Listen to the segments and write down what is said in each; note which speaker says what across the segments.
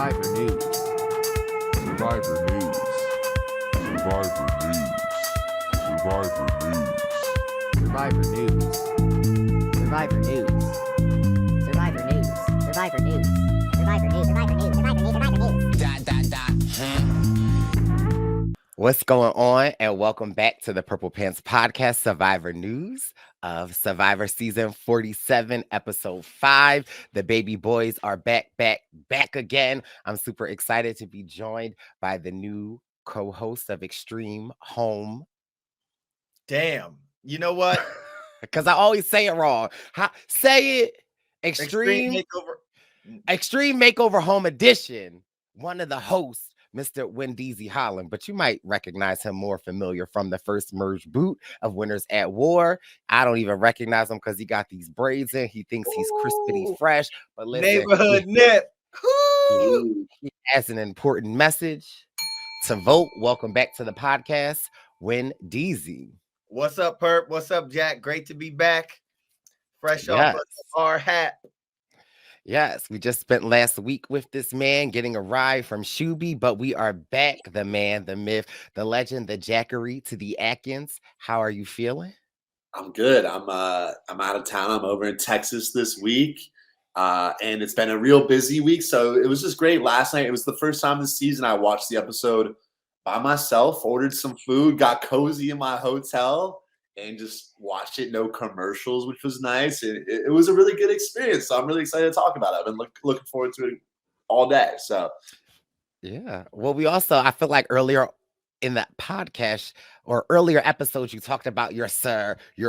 Speaker 1: Survivor News.
Speaker 2: Survivor News. Survivor News. Survivor News.
Speaker 1: Survivor News. Survivor News.
Speaker 3: Survivor News. Survivor News. Survivor News. Survivor News. Survivor News. Survivor News.
Speaker 4: What's going on? And welcome back to the Purple Pants Podcast, Survivor News of Survivor Season 47, Episode 5. The baby boys are back again. I'm super excited to be joined by the new co-host of Extreme Home.
Speaker 5: Damn. You know what?
Speaker 4: Because I always say it wrong. Say it. Extreme Makeover Home Edition. One of the hosts, Mr. Wendell Holland, but you might recognize him more familiar from the first merge boot of Winners at War. I don't even recognize him because he got these braids in. He thinks he's crispity fresh, but listen,
Speaker 5: neighborhood nip.
Speaker 4: He has an important message to vote. Welcome back to the podcast, Wendell.
Speaker 5: What's up, Perp? What's up, Jack? Great to be back. Fresh off our hat.
Speaker 4: Yes, we just spent last week with this man getting a ride from Shuby, but we are back. The man, the myth, the legend, the Jackery to the Atkins. How are you feeling?
Speaker 6: I'm good. I'm out of town. I'm over in Texas this week, and it's been a real busy week. So it was just great last night. It was the first time this season I watched the episode by myself. Ordered some food, got cozy in my hotel, and just watched it, no commercials, which was nice. It was a really good experience. So I'm really excited to talk about it. I've been looking forward to it all day. So,
Speaker 4: yeah. Well, I feel like earlier in that podcast or earlier episodes, you talked about your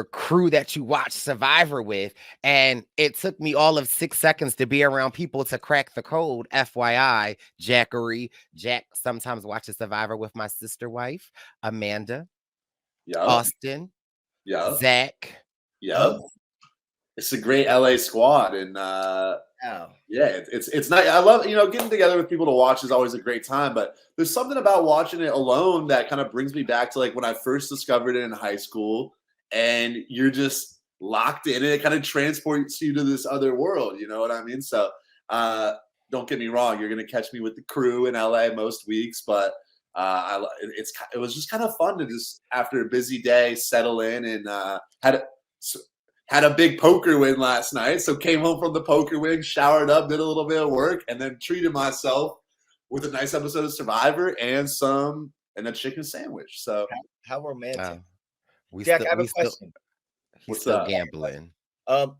Speaker 4: crew that you watched Survivor with. And it took me all of 6 seconds to be around people to crack the code. FYI, Jackery. Jack sometimes watches Survivor with my sister wife, Amanda.
Speaker 6: Yeah.
Speaker 4: Austin.
Speaker 6: Yeah.
Speaker 4: Zach.
Speaker 6: Yeah. It's a great LA squad. And it's nice. I love, getting together with people to watch is always a great time, but there's something about watching it alone that kind of brings me back to like when I first discovered it in high school, and you're just locked in and it kind of transports you to this other world. You know what I mean? So don't get me wrong. You're going to catch me with the crew in LA most weeks, but it was just kind of fun to just after a busy day settle in, and had a big poker win last night. So came home from the poker win, showered up, did a little bit of work, and then treated myself with a nice episode of Survivor and a chicken sandwich. So
Speaker 5: how romantic.
Speaker 4: Jack,
Speaker 5: I have a question.
Speaker 4: He's still gambling.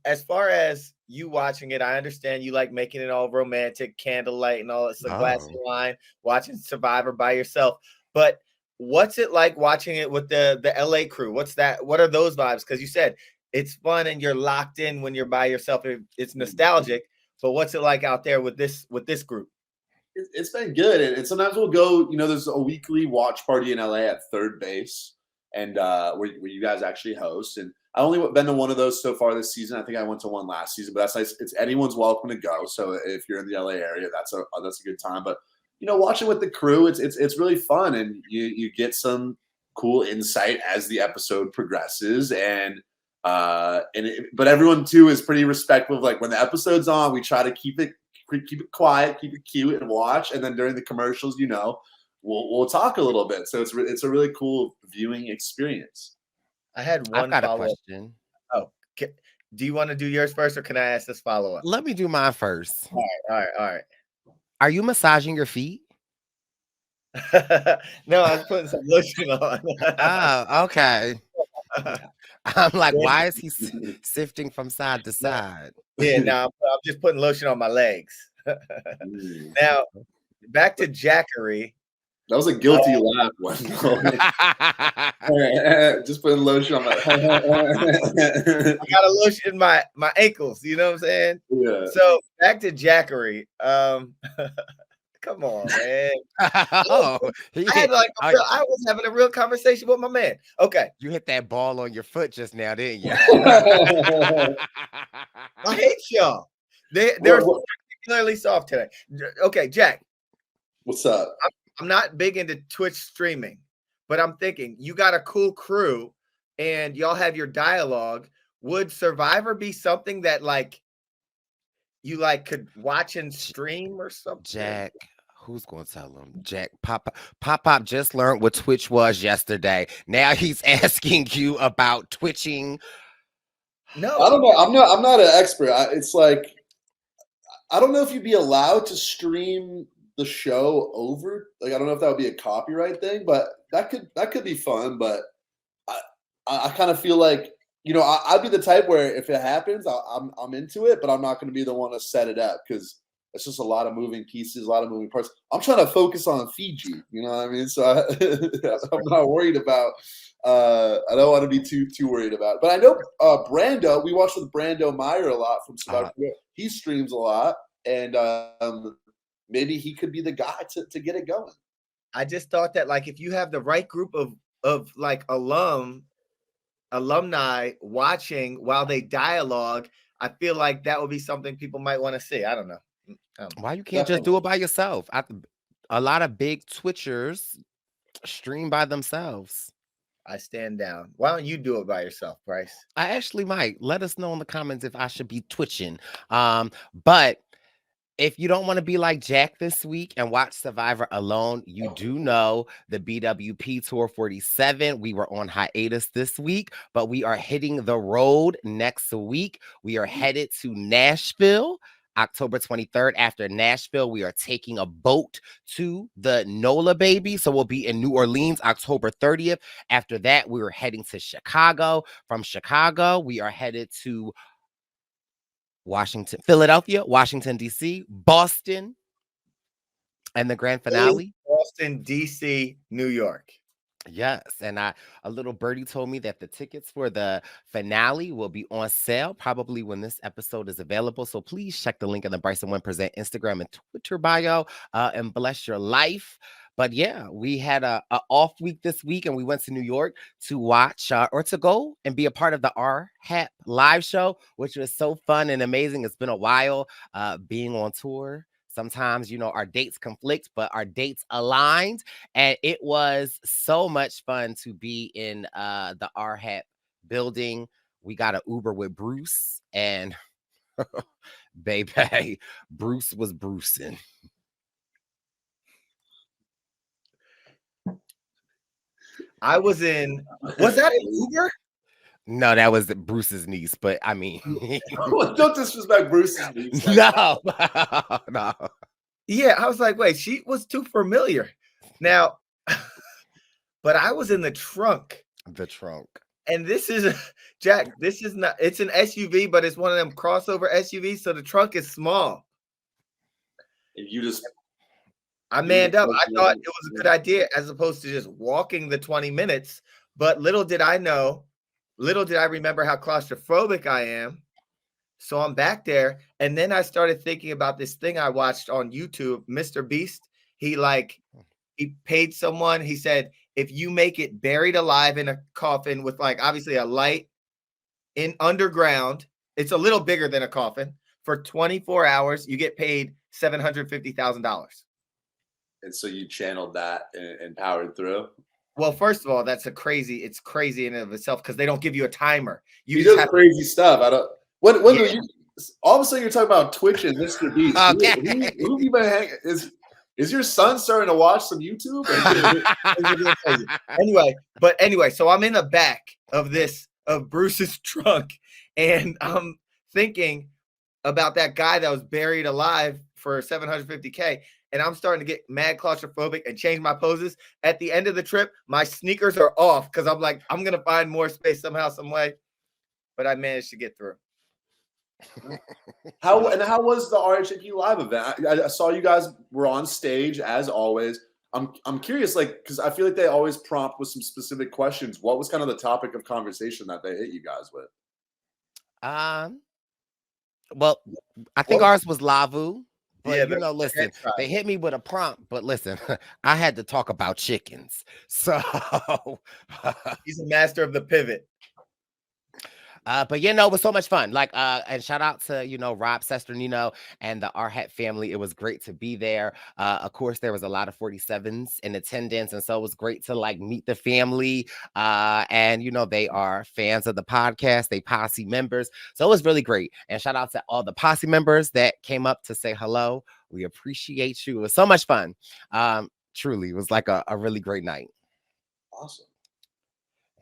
Speaker 5: As far as you watching it, I understand you like making it all romantic, candlelight and all. It's a glass of wine, watching Survivor by yourself. But what's it like watching it with the LA crew? What's that? What are those vibes? Because you said it's fun and you're locked in when you're by yourself. It's nostalgic. But what's it like out there with this group?
Speaker 6: It's been good, and sometimes we'll go. There's a weekly watch party in LA at Third Base, and where you guys actually host. And I only been to one of those so far this season. I think I went to one last season, but that's nice. It's anyone's welcome to go. So if you're in the LA area, that's a good time. But watching with the crew, it's really fun, and you get some cool insight as the episode progresses, but everyone too is pretty respectful of like when the episode's on, we try to keep it quiet, keep it cute, and watch. And then during the commercials, we'll talk a little bit. So it's a really cool viewing experience.
Speaker 4: I've got a question.
Speaker 5: Oh, do you want to do yours first, or can I ask this follow-up?
Speaker 4: Let me do mine first.
Speaker 5: All right.
Speaker 4: Are you massaging your feet?
Speaker 5: No, I was putting some lotion on.
Speaker 4: Oh, okay. I'm like, why is he sifting from side to side?
Speaker 5: Yeah, no, I'm just putting lotion on my legs. Now, back to Jackery.
Speaker 6: That was a guilty laugh. Just putting lotion on my.
Speaker 5: I got a lotion in my ankles. You know what I'm saying?
Speaker 6: Yeah.
Speaker 5: So back to Jackery. Come on, man. I was having a real conversation with my man. Okay.
Speaker 4: You hit that ball on your foot just now, didn't you?
Speaker 5: I hate y'all. They're particularly soft today. Okay, Jack.
Speaker 6: What's up?
Speaker 5: I'm not big into Twitch streaming, but I'm thinking you got a cool crew and y'all have your dialogue. Would Survivor be something that like you like could watch and stream or something?
Speaker 4: Jack, who's going to tell him? Jack, Pop just learned what Twitch was yesterday. Now he's asking you about twitching.
Speaker 5: No,
Speaker 6: I don't know. I'm not an expert. It's like I don't know if you'd be allowed to stream the show over. Like I don't know if that would be a copyright thing, but that could be fun. But I kind of feel like I'd be the type where if it happens, I'm into it, but I'm not going to be the one to set it up because it's just a lot of moving pieces, a lot of moving parts. I'm trying to focus on Fiji. You know what I mean? So I'm not worried about. I don't want to be too worried about it. But I know Brando. We watched with Brando Meyer a lot from Survivor. He streams a lot, and maybe he could be the guy to get it going.
Speaker 5: I just thought that like if you have the right group of like alumni watching while they dialogue, I feel like that would be something people might want to see. I don't know.
Speaker 4: Why you can't just do it by yourself? A lot of big Twitchers stream by themselves.
Speaker 5: I stand down. Why don't you do it by yourself, Bryce?
Speaker 4: I actually might. Let us know in the comments if I should be twitching. But if you don't want to be like Jack this week and watch Survivor alone, you do know the BWPTour 47. We were on hiatus this week, but we are hitting the road next week. We are headed to Nashville, October 23rd. After Nashville, we are taking a boat to the NOLA baby. So we'll be in New Orleans, October 30th. After that, we are heading to Chicago. From Chicago, we are headed to Philadelphia, Washington, D.C., Boston, and the grand finale.
Speaker 5: Boston, D.C., New York.
Speaker 4: Yes, and a little birdie told me that the tickets for the finale will be on sale probably when this episode is available. So please check the link in the Bryson One Present Instagram and Twitter bio and bless your life. But yeah, we had a off week this week, and we went to New York to watch or to go and be a part of the RHAP live show, which was so fun and amazing. It's been a while being on tour. Sometimes, our dates conflict, but our dates aligned. And it was so much fun to be in the RHAP building. We got an Uber with Bruce, and baby, Bruce was brucing.
Speaker 5: Was that an Uber?
Speaker 4: No, that was Bruce's niece, but I mean,
Speaker 6: don't disrespect Bruce's niece.
Speaker 4: No.
Speaker 5: Yeah, I was like, wait, she was too familiar. Now, but I was in the trunk.
Speaker 4: The trunk.
Speaker 5: And this is Jack. This is not. It's an SUV, but it's one of them crossover SUVs, so the trunk is small.
Speaker 6: And you just.
Speaker 5: I manned up. I thought it was a good idea as opposed to just walking the 20 minutes. But little did I remember how claustrophobic I am. So I'm back there. And then I started thinking about this thing I watched on YouTube, Mr. Beast. He paid someone. He said, if you make it buried alive in a coffin with obviously a light in underground, it's a little bigger than a coffin, for 24 hours, you get paid $750,000.
Speaker 6: And so you channeled that and powered through.
Speaker 5: Well, first of all, it's crazy in and of itself because they don't give you a timer.
Speaker 6: You do crazy stuff. I don't. When all of a sudden you're talking about Twitch and Mr. Beast.
Speaker 4: Okay.
Speaker 6: Who have you been hanging? Is your son starting to watch some YouTube?
Speaker 5: Anyway, so I'm in the back of Bruce's trunk, and I'm thinking about that guy that was buried alive for $750K. And I'm starting to get mad claustrophobic and change my poses. At the end of the trip, my sneakers are off because I'm like, I'm going to find more space somehow, some way. But I managed to get through.
Speaker 6: How was the RHAP live event? I saw you guys were on stage as always. I'm curious, because I feel like they always prompt with some specific questions. What was kind of the topic of conversation that they hit you guys with?
Speaker 4: Well, I think ours was Lavu. But,
Speaker 5: Yeah,
Speaker 4: listen, they hit me with a prompt, but listen, I had to talk about chickens. So
Speaker 5: he's a master of the pivot.
Speaker 4: But you know, it was so much fun. Like, and shout out to, you know, Rob Sesternino and the Arhat family. It was great to be there. Of course, there was a lot of 47s in attendance, and so it was great to like meet the family. And you know, they are fans of the podcast, they posse members. So it was really great. And shout out to all the posse members that came up to say hello. We appreciate you. It was so much fun. Truly, it was like a really great night.
Speaker 6: Awesome.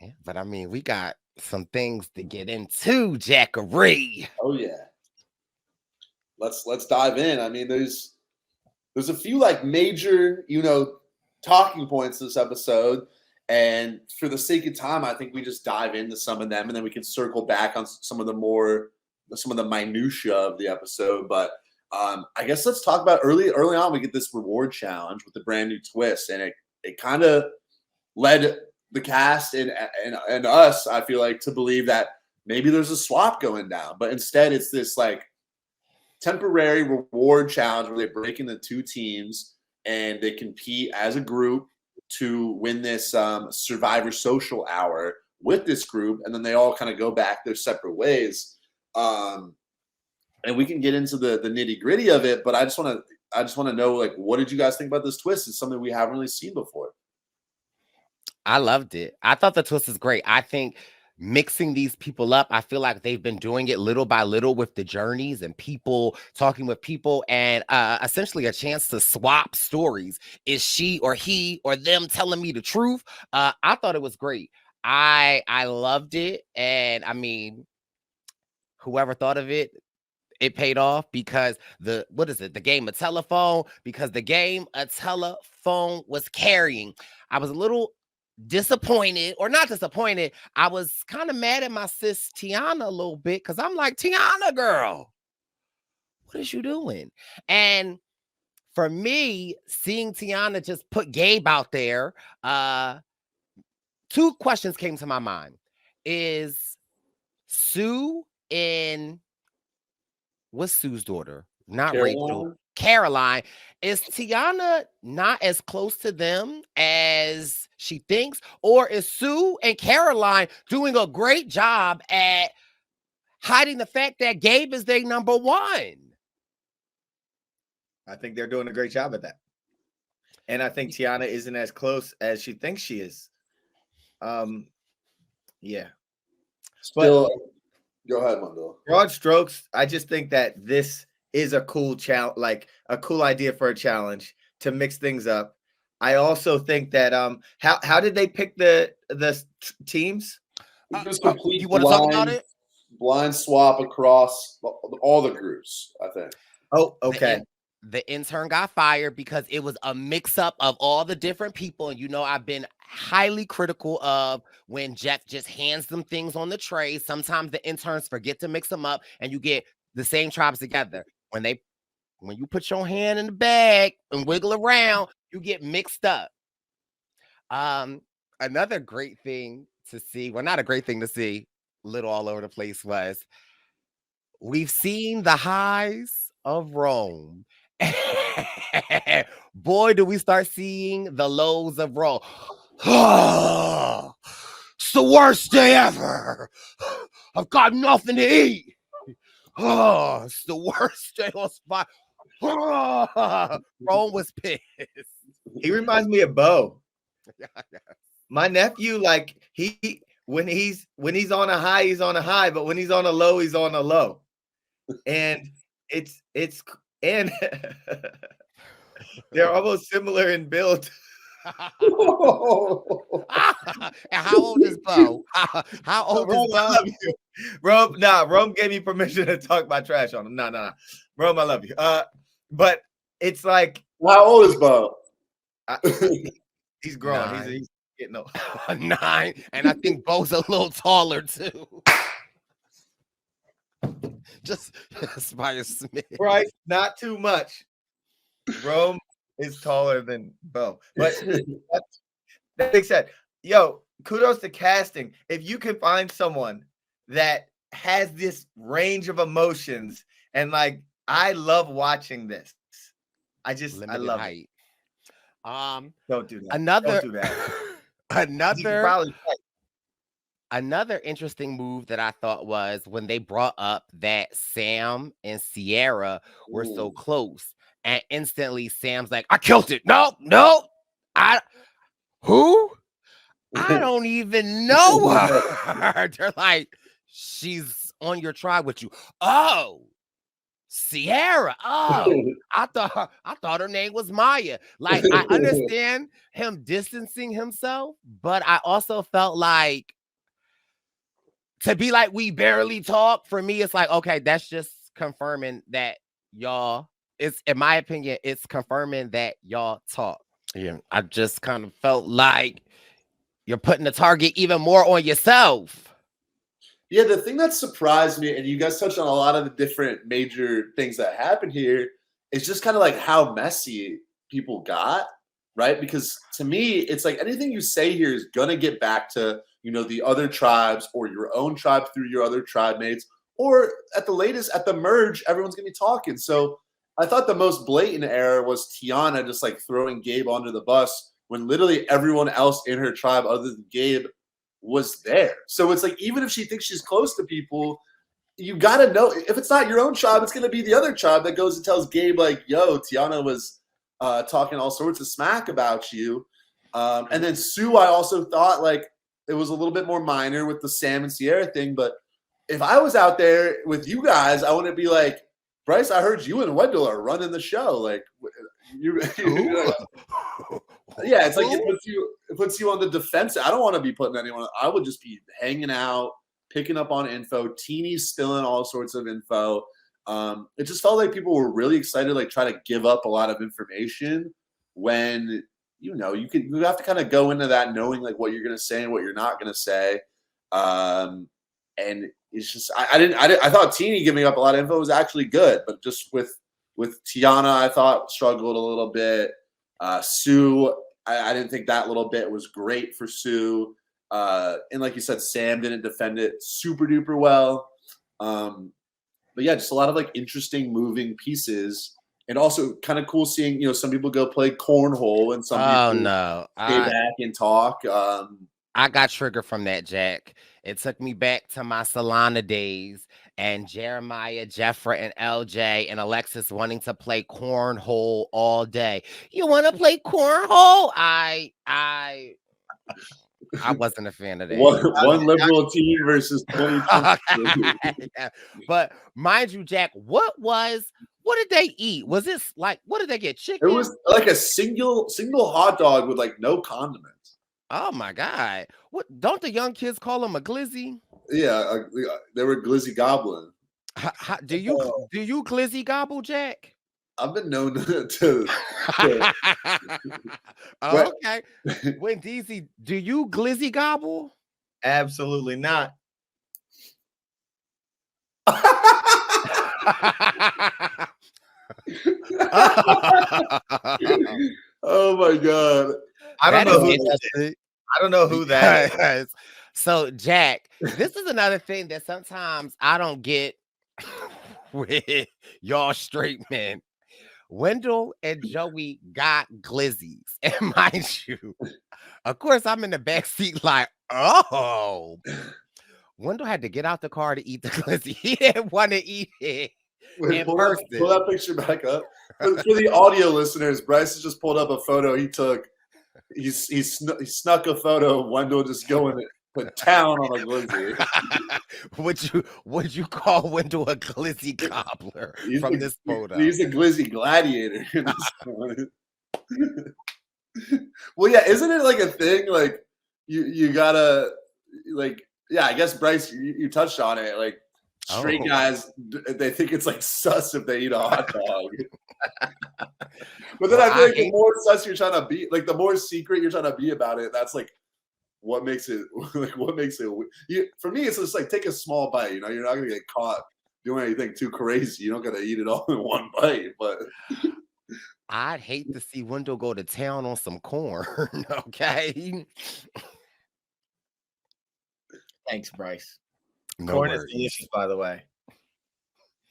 Speaker 4: Yeah, but I mean, we got some things to get into, Jackery.
Speaker 6: Oh yeah. Let's dive in. I mean, there's a few like major, you know, talking points this episode. And for the sake of time, I think we just dive into some of them and then we can circle back on some of the minutia of the episode. But I guess let's talk about early on. We get this reward challenge with the brand new twist, and it kind of led the cast and us, I feel like, to believe that maybe there's a swap going down, but instead it's this like temporary reward challenge where they break into two teams and they compete as a group to win this Survivor Social Hour with this group, and then they all kind of go back their separate ways. And we can get into the nitty gritty of it, but I just want to know, like, what did you guys think about this twist? It's something we haven't really seen before.
Speaker 4: I loved it. I thought the twist was great. I think mixing these people up, I feel like they've been doing it little by little with the journeys and people talking with people, and essentially a chance to swap stories. Is she or he or them telling me the truth? I thought it was great. I loved it. And I mean, whoever thought of it, it paid off, because the game of telephone, because the game of telephone was carrying. I was a little disappointed, or not disappointed. I was kind of mad at my sis Tiana a little bit, because I'm like, Tiana, girl, what is you doing? And for me, seeing Tiana just put Gabe out there, two questions came to my mind. Is Sue in... what's Sue's daughter? Not Rachel. Caroline. Is Tiana not as close to them as she thinks? Or is Sue and Caroline doing a great job at hiding the fact that Gabe is their number one?
Speaker 5: I think they're doing a great job at that. And I think Tiana isn't as close as she thinks she is. Yeah.
Speaker 6: Still, go ahead, Wendell.
Speaker 5: Broad strokes, I just think that this is a cool challenge, like a cool idea for a challenge to mix things up. I also think that how did they pick the teams?
Speaker 6: Just complete
Speaker 4: you want to talk about it?
Speaker 6: Blind swap across all the groups, I think.
Speaker 5: Oh, okay.
Speaker 4: The intern got fired because it was a mix-up of all the different people. And you know, I've been highly critical of when Jeff just hands them things on the tray. Sometimes the interns forget to mix them up and you get the same tribes together. When you put your hand in the bag and wiggle around, you get mixed up. Another great thing to see, well, not a great thing to see, little all over the place, was we've seen the highs of Rome. Boy, do we start seeing the lows of Rome. It's the worst day ever. I've got nothing to eat. It's the worst day on spot. Rome was pissed.
Speaker 5: He reminds me of Bo. My nephew, like when he's on a high, he's on a high, but when he's on a low, he's on a low. And and they're almost similar in build.
Speaker 4: And how old is Bo? How old is Bo?
Speaker 5: Rome gave me permission to talk my trash on him. No. Rome, I love you. But it's like,
Speaker 6: how old is Bo?
Speaker 5: He's grown.
Speaker 4: 9.
Speaker 5: He's getting old.
Speaker 4: 9. And I think Bo's a little taller too. Just Spire Smith.
Speaker 5: Right? Not too much. Rome is taller than Bo. But that being said, kudos to casting. If you can find someone that has this range of emotions, and like, I love watching this. I love height.
Speaker 4: It.
Speaker 5: Don't do that.
Speaker 4: Another
Speaker 5: Don't do that.
Speaker 4: another Another interesting move that I thought was when they brought up that Sam and Sierra were so
Speaker 6: Ooh.
Speaker 4: close, and instantly Sam's like, "I killed it. No, no, I who? I don't even know her." They're like, "She's on your tribe with you." Oh, Sierra. Oh, I thought her name was Maya. Like, I understand him distancing himself, but I also felt like to be like, we barely talk. For me, it's like, okay, that's just confirming that y'all. It's, in my opinion, it's confirming that y'all talk. Yeah, I just kind of felt like you're putting the target even more on yourself.
Speaker 6: Yeah, the thing that surprised me, and you guys touched on a lot of the different major things that happened here, is just kind of like how messy people got, right? Because to me, it's like anything you say here is gonna get back to, you know, the other tribes or your own tribe through your other tribe mates, or at the latest, at the merge, everyone's gonna be talking. So I thought the most blatant error was Tiana just like throwing Gabe under the bus when literally everyone else in her tribe other than Gabe was there. So it's like, even if she thinks she's close to people, you got to know if it's not your own tribe, it's going to be the other tribe that goes and tells Gabe, like, yo, Tiana was talking all sorts of smack about you. And then Sue, I also thought like it was a little bit more minor with the Sam and Sierra thing. But if I was out there with you guys, I wouldn't be like, Bryce, I heard you and Wendell are running the show. Like, you yeah, it's like it puts you on the defense. I don't want to be putting anyone. I would just be hanging out, picking up on info. Teeny's spilling all sorts of info. It just felt like people were really excited, like try to give up a lot of information when you have to kind of go into that knowing like what you're gonna say and what you're not gonna say. And it's just I thought Teeny giving up a lot of info was actually good, but just with Tiana, I thought struggled a little bit. Sue, I didn't think that little bit was great for Sue. And like you said, Sam didn't defend it super duper well. But yeah, just a lot of like interesting moving pieces. And also kind of cool seeing, some people go play cornhole and some people stay back and talk.
Speaker 4: I got triggered from that, Jack. It took me back to my Solana days and Jeremiah, Jeffra, and LJ and Alexis wanting to play cornhole all day. You want to play cornhole? I wasn't a fan of that.
Speaker 6: One liberal team versus 20.
Speaker 4: Yeah. But mind you, Jack, what did they eat? Was this like, what did they get? Chicken?
Speaker 6: It was like a single hot dog with like no condiments.
Speaker 4: Oh my God. What, don't the young kids call them a glizzy?
Speaker 6: Yeah, they were glizzy goblin.
Speaker 4: Do you glizzy gobble, Jack?
Speaker 6: I've been known to
Speaker 4: okay. When DZ, do you glizzy gobble?
Speaker 5: Absolutely not.
Speaker 6: Oh my God.
Speaker 5: I don't know who that is.
Speaker 4: So, Jack, this is another thing that sometimes I don't get with y'all straight men. Wendell and Joey got glizzies. And mind you, of course, I'm in the back seat like, oh. Wendell had to get out the car to eat the glizzy. He didn't want to eat it.
Speaker 6: Wait, pull that picture back up. For the audio listeners, Bryce has just pulled up a photo he took. He snuck a photo of Wendell just going to put town on a glizzy.
Speaker 4: Would you call Wendell a glizzy gobbler from this photo?
Speaker 6: He's a glizzy gladiator. Well, yeah, isn't it like a thing? Like you gotta like, yeah. I guess Bryce, you touched on it. Like straight guys, they think it's like sus if they eat a hot dog. But then I feel like the more sus you're trying to be, like the more secret you're trying to be about it, that's like what makes it for me, it's just like take a small bite. You're not gonna get caught doing anything too crazy. You don't gotta eat it all in one bite. But
Speaker 4: I'd hate to see Wendell go to town on some corn. Okay.
Speaker 5: Thanks, Bryce.
Speaker 4: No
Speaker 5: corn
Speaker 4: worries.
Speaker 5: is delicious, by the way.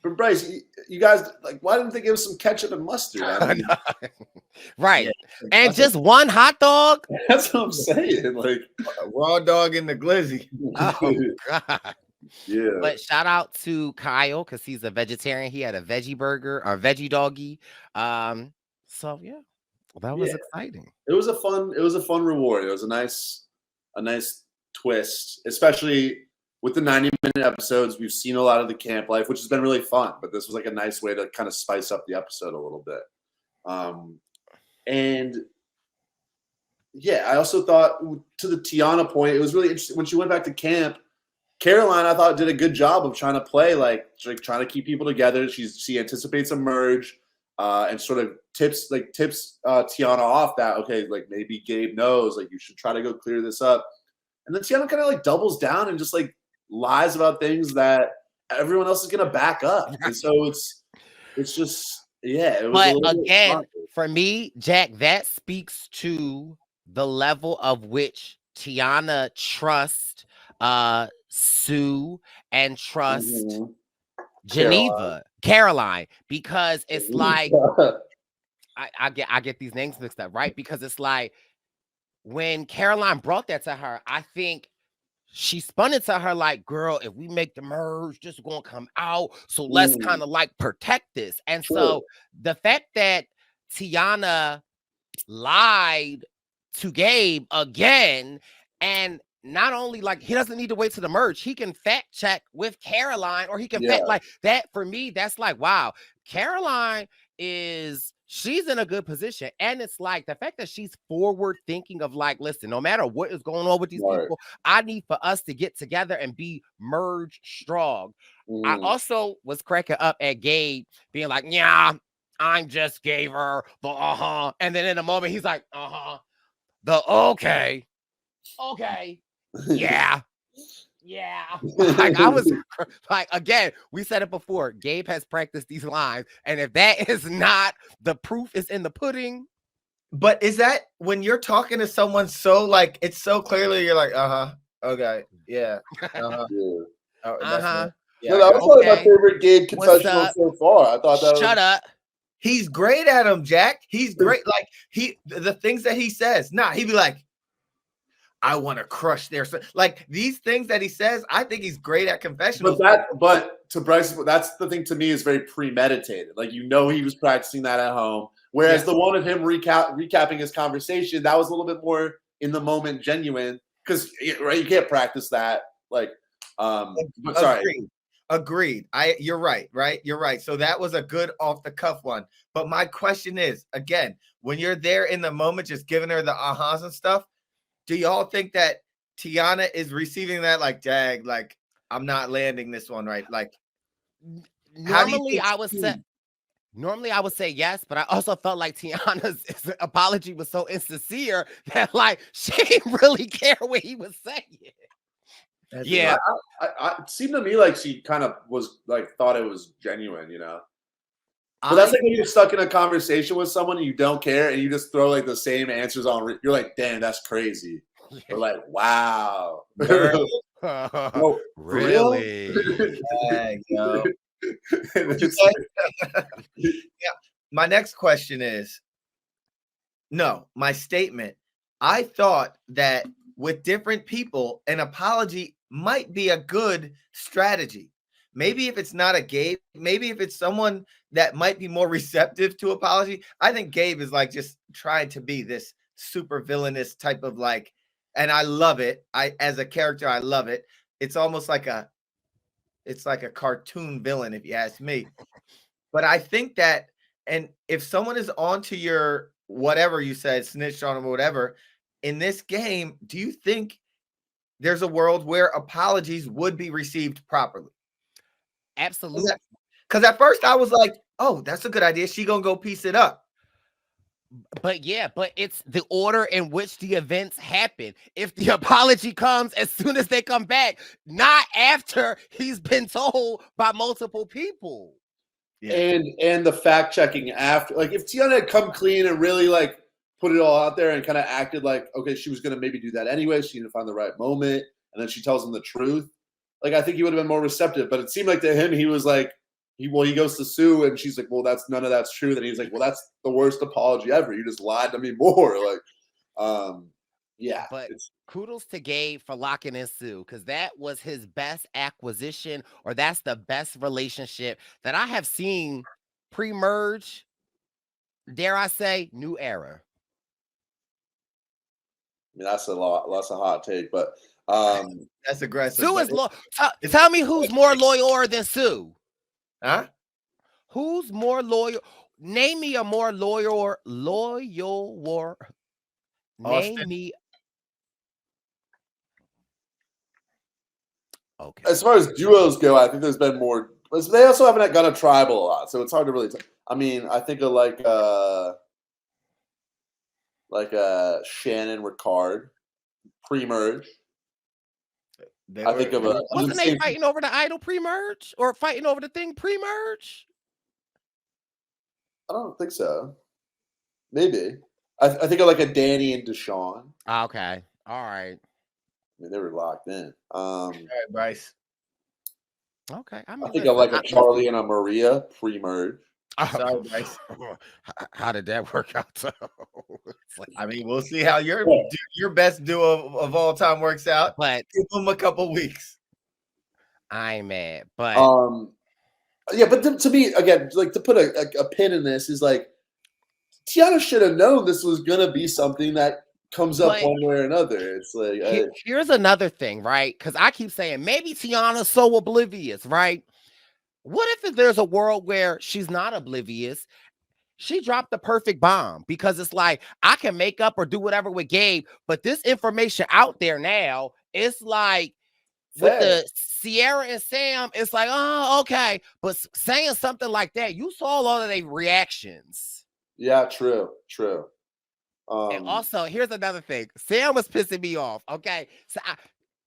Speaker 6: But Bryce, you guys, like, why didn't they give us some ketchup and mustard? I mean,
Speaker 4: Right.
Speaker 5: Yeah.
Speaker 4: And just one hot dog?
Speaker 6: that's what I'm saying. Like,
Speaker 5: A raw dog in the glizzy.
Speaker 4: Oh, God.
Speaker 6: yeah.
Speaker 4: But shout out to Kyle because he's a vegetarian. He had a veggie burger or veggie doggy. So yeah, that was
Speaker 6: Yeah.
Speaker 4: exciting.
Speaker 6: It was a fun reward. It was a nice twist, especially with the 90-minute episodes. We've seen a lot of the camp life, which has been really fun, but this was like a nice way to kind of spice up the episode a little bit. And yeah, I also thought, to the Tiana point, it was really interesting when she went back to camp. Caroline, I thought, did a good job of trying to play like trying to keep people together. She anticipates a merge, and sort of tips Tiana off that, okay, like maybe Gabe knows, like you should try to go clear this up. And then Tiana kind of like doubles down and just like lies about things that everyone else is gonna back up. And so it's just, yeah. It was
Speaker 4: But again, for me, Jack, that speaks to the level of which Tiana trusts Sue and trust Caroline, because it's like I get these names mixed up, right? Because it's like when Caroline brought that to her, I think she spun it to her like, girl, if we make the merge, this is gonna come out. So let's kind of like protect this. And so the fact that Tiana lied to Gabe again, and not only like he doesn't need to wait to the merge, he can fact check with Caroline, or he can fact like that. For me, that's like, wow, Caroline she's in a good position. And it's like the fact that she's forward thinking of like, listen, no matter what is going on with these people, I need for us to get together and be merge strong. I also was cracking up at Gabe being like, yeah, I just gave her the and then in a moment he's like, the okay, yeah. Like I was like, again, we said it before, Gabe has practiced these lines, and if that is not, the proof is in the pudding.
Speaker 5: But is that when you're talking to someone so like it's so clearly you're like, okay, yeah,
Speaker 6: Yeah.
Speaker 5: Yeah,
Speaker 6: that was probably my favorite Gabe confessional so far. I thought that
Speaker 4: Shut up.
Speaker 5: He's great at him, Jack. He's great. Like the things that he says. He'd be like, I want to crush their, like these things that he says. I think he's great at confessionals.
Speaker 6: But to Bryce, that's the thing to me is very premeditated. Like, he was practicing that at home. Whereas the one of him recapping his conversation, that was a little bit more in the moment, genuine. Because right, you can't practice that. Like, sorry.
Speaker 5: Agreed. You're right. You're right. So that was a good off the cuff one. But my question is, again, when you're there in the moment, just giving her the ahas and stuff, do y'all think that Tiana is receiving that like, dag, like I'm not landing this one right? Like,
Speaker 4: normally I would say yes, but I also felt like Tiana's apology was so insincere that like she didn't really care what he was saying. Yeah,
Speaker 6: it seemed to me like she kind of was like thought it was genuine, you know. But that's like when you're stuck in a conversation with someone and you don't care and you just throw like the same answers on. You're like, damn, that's crazy. Or like, wow,
Speaker 4: oh, really?
Speaker 5: Yeah. My next question is, no, my statement. I thought that with different people, an apology might be a good strategy. Maybe if it's not a Gabe, maybe if it's someone that might be more receptive to apology. I think Gabe is like just trying to be this super villainous type of like, and I love it. As a character, I love it. It's almost like it's like a cartoon villain, if you ask me. But I think that, and if someone is onto your whatever you said, snitched on them or whatever, in this game, do you think there's a world where apologies would be received properly?
Speaker 4: Absolutely.
Speaker 5: Because at first I was like, oh, that's a good idea. She gonna go piece it up.
Speaker 4: But yeah, but it's the order in which the events happen. If the apology comes as soon as they come back, not after he's been told by multiple people.
Speaker 6: Yeah. And the fact checking after, like if Tiana had come clean and really like put it all out there and kind of acted like, okay, she was gonna maybe do that anyway. She needed to find the right moment, and then she tells him the truth. Like, I think he would have been more receptive, but it seemed like to him, he was like, he goes to Sue, and she's like, well, none of that's true. Then he's like, well, that's the worst apology ever. You just lied to me more. Like, yeah.
Speaker 4: But kudos to Gabe for locking in Sue, because that was his best acquisition, or that's the best relationship that I have seen pre-merge. Dare I say, new era.
Speaker 6: I mean, that's a hot take, but
Speaker 5: that's aggressive.
Speaker 4: Sue is tell me who's more loyal than Sue?
Speaker 5: Huh?
Speaker 4: Who's more loyal? Name me a more loyal. Name me. Okay.
Speaker 6: As far as duos go, I think there's been more. They also haven't got a tribal a lot, so it's hard to really. I mean, I think of like Shannon Ricard pre-merge. I think of
Speaker 4: wasn't they fighting over the idol pre-merge or fighting over the thing pre-merge?
Speaker 6: I don't think so. Maybe. I think of like a Danny and Deshaun.
Speaker 4: Okay. All right.
Speaker 6: I mean, they were locked in.
Speaker 5: All right, Bryce.
Speaker 4: Okay.
Speaker 6: I think of like a Charlie and a Maria pre-merge.
Speaker 5: Sorry, Bryce.
Speaker 4: How did that work out?
Speaker 5: I mean, we'll see how your best duo of all time works out.
Speaker 4: But
Speaker 5: give them a couple weeks.
Speaker 4: I'm mad, but
Speaker 6: yeah, but to me, again, like to put a pin in this is like Tiana should have known this was gonna be something that comes up one way or another. It's like
Speaker 4: here's another thing, right? Because I keep saying maybe Tiana's so oblivious, right? What if there's a world where she's not oblivious? She dropped the perfect bomb, because it's like, I can make up or do whatever with Gabe, but this information out there now, it's like with the Sierra and Sam, it's like, oh, okay. But saying something like that, you saw a lot of their reactions.
Speaker 6: Yeah, true.
Speaker 4: And also, here's another thing. Sam was pissing me off. Okay. So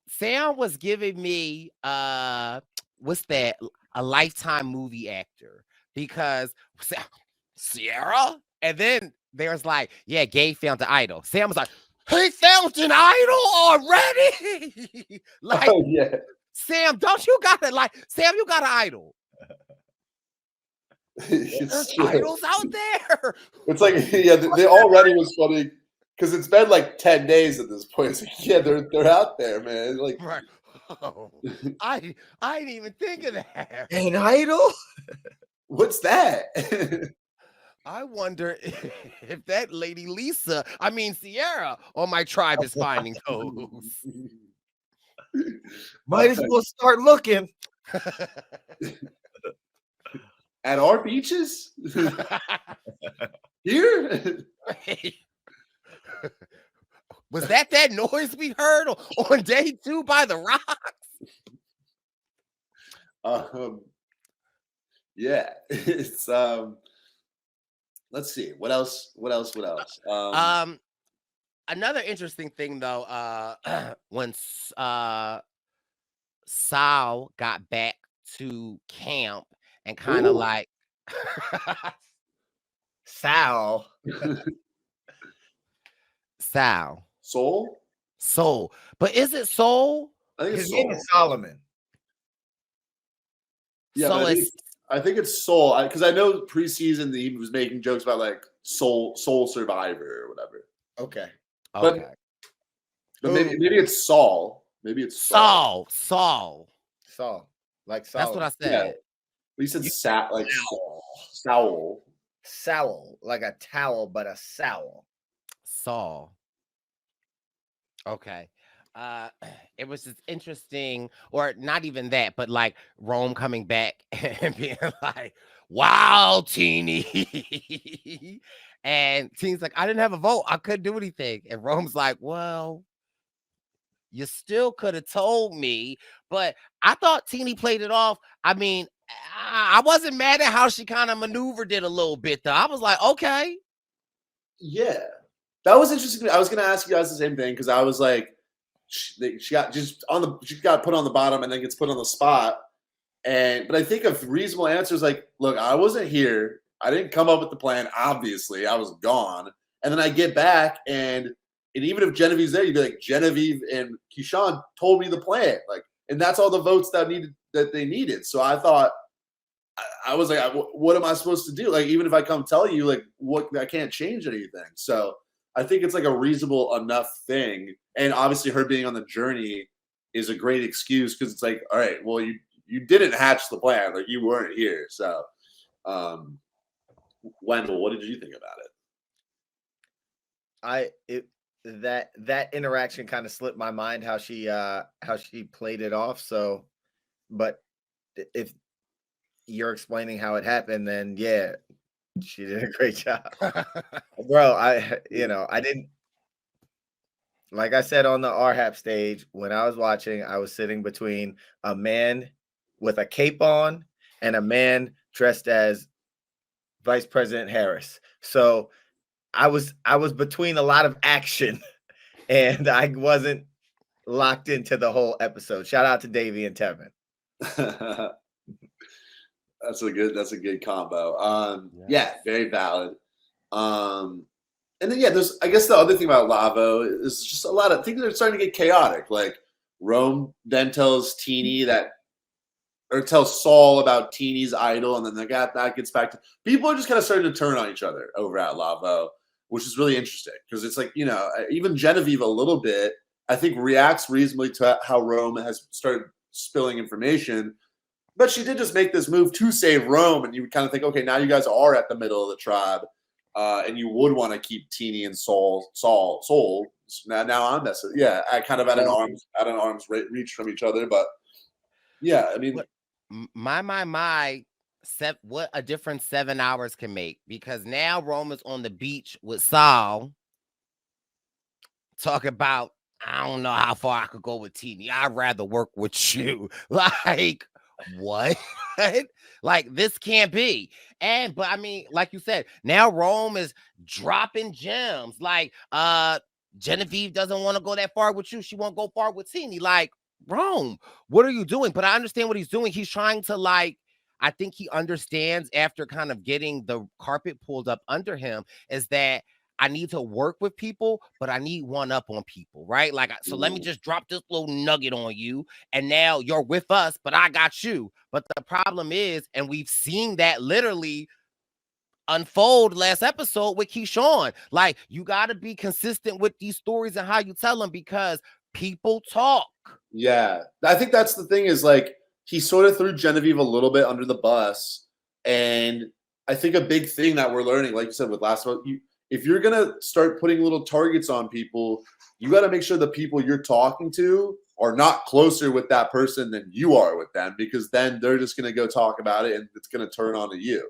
Speaker 4: Sam was giving me what's that? A Lifetime movie actor, because Sierra, and then there's like, yeah, Gabe found the idol. Sam was like, he found an idol already. Like,
Speaker 6: yeah.
Speaker 4: Sam, don't you got it? Like, Sam, you got an idol. There's idols out there.
Speaker 6: It's like, yeah, they already was funny because it's been like 10 days at this point. It's like, yeah, they're out there, man. Like,
Speaker 4: right. Oh, I didn't even think of that.
Speaker 5: An idol?
Speaker 6: What's that?
Speaker 4: I wonder if that lady Sierra on my tribe is finding those.
Speaker 5: Might as well start looking.
Speaker 6: At our beaches? Here?
Speaker 4: Was that noise we heard on day 2 by the rocks?
Speaker 6: Yeah, it's let's see what else.
Speaker 4: Another interesting thing though, when Saul got back to camp and kind of like
Speaker 5: Saul.
Speaker 4: Soul. But is it Soul?
Speaker 6: I think
Speaker 5: his name is Solomon.
Speaker 6: Yeah,
Speaker 4: so
Speaker 6: I think it's Soul, because I know preseason he was making jokes about like Soul Survivor or whatever.
Speaker 5: Okay.
Speaker 6: But maybe it's Saul. Maybe it's
Speaker 4: Saul.
Speaker 5: Like Saul.
Speaker 4: That's what I said.
Speaker 6: Yeah. You said like Saul.
Speaker 5: Sowl, like a towel, but a sowl.
Speaker 4: Saul. Okay. It was just interesting, or not even that, but like Rome coming back and being like, wow, Teeny. And Teeny's like, I didn't have a vote. I couldn't do anything. And Rome's like, well, you still could have told me. But I thought Teeny played it off. I mean, I wasn't mad at how she kind of maneuvered it a little bit, though. I was like, okay.
Speaker 6: Yeah. That was interesting. I was going to ask you guys the same thing, because I was like, she got put on the bottom and then gets put on the spot. But I think a reasonable answer is like, look, I wasn't here. I didn't come up with the plan. Obviously, I was gone. And then I get back, and even if Genevieve's there, you'd be like, Genevieve and Keyshawn told me the plan. Like, and that's all the votes that they needed. So I thought, I was like, what am I supposed to do? Like, even if I come tell you, like, what, I can't change anything. So I think it's like a reasonable enough thing. And obviously her being on the journey is a great excuse because it's like, all right, well, you didn't hatch the plan. Like, you weren't here. So, Wendell, what did you think about it?
Speaker 5: That interaction kind of slipped my mind how she played it off. So, but if you're explaining how it happened, then yeah, she did a great job. Bro, I didn't, like I said on the RHAP stage, when I was watching, I was sitting between a man with a cape on and a man dressed as Vice President Harris. So I was between a lot of action and I wasn't locked into the whole episode. Shout out to Davey and Tevin.
Speaker 6: That's a good combo. Yeah, very valid. And then there's, I guess the other thing about Lavo is just a lot of things that are starting to get chaotic. Like Rome then tells tells Saul about Teeny's idol, and then that gets back to people are just kind of starting to turn on each other over at Lavo, which is really interesting because it's like, even Genevieve a little bit, I think, reacts reasonably to how Rome has started spilling information. But she did just make this move to save Rome, and you would kind of think, okay, now you guys are at the middle of the tribe, and you would want to keep Teeny and Saul. Now I'm messing. Yeah, kind of at an arm's reach from each other. But yeah, I mean,
Speaker 4: what a difference 7 hours can make, because now Rome is on the beach with Saul, talk about, I don't know how far I could go with Teeny. I'd rather work with you. Like, what? Like, this can't be. But I mean, like you said, now Rome is dropping gems. Like, Genevieve doesn't want to go that far with you. She won't go far with Teeny. Like, Rome, what are you doing? But I understand what he's doing. He's trying to, like, I think he understands, after kind of getting the carpet pulled up under him, is that I need to work with people, but I need one up on people, right? Like, so let me just drop this little nugget on you, and now you're with us, but I got you. But the problem is, and we've seen that literally unfold last episode with Keyshawn, like, you got to be consistent with these stories and how you tell them, because people talk.
Speaker 6: Yeah, I think that's the thing, is like, he sort of threw Genevieve a little bit under the bus, and I think a big thing that we're learning, like you said with last month, if you're going to start putting little targets on people, you got to make sure the people you're talking to are not closer with that person than you are with them, because then they're just going to go talk about it and it's going to turn on to you.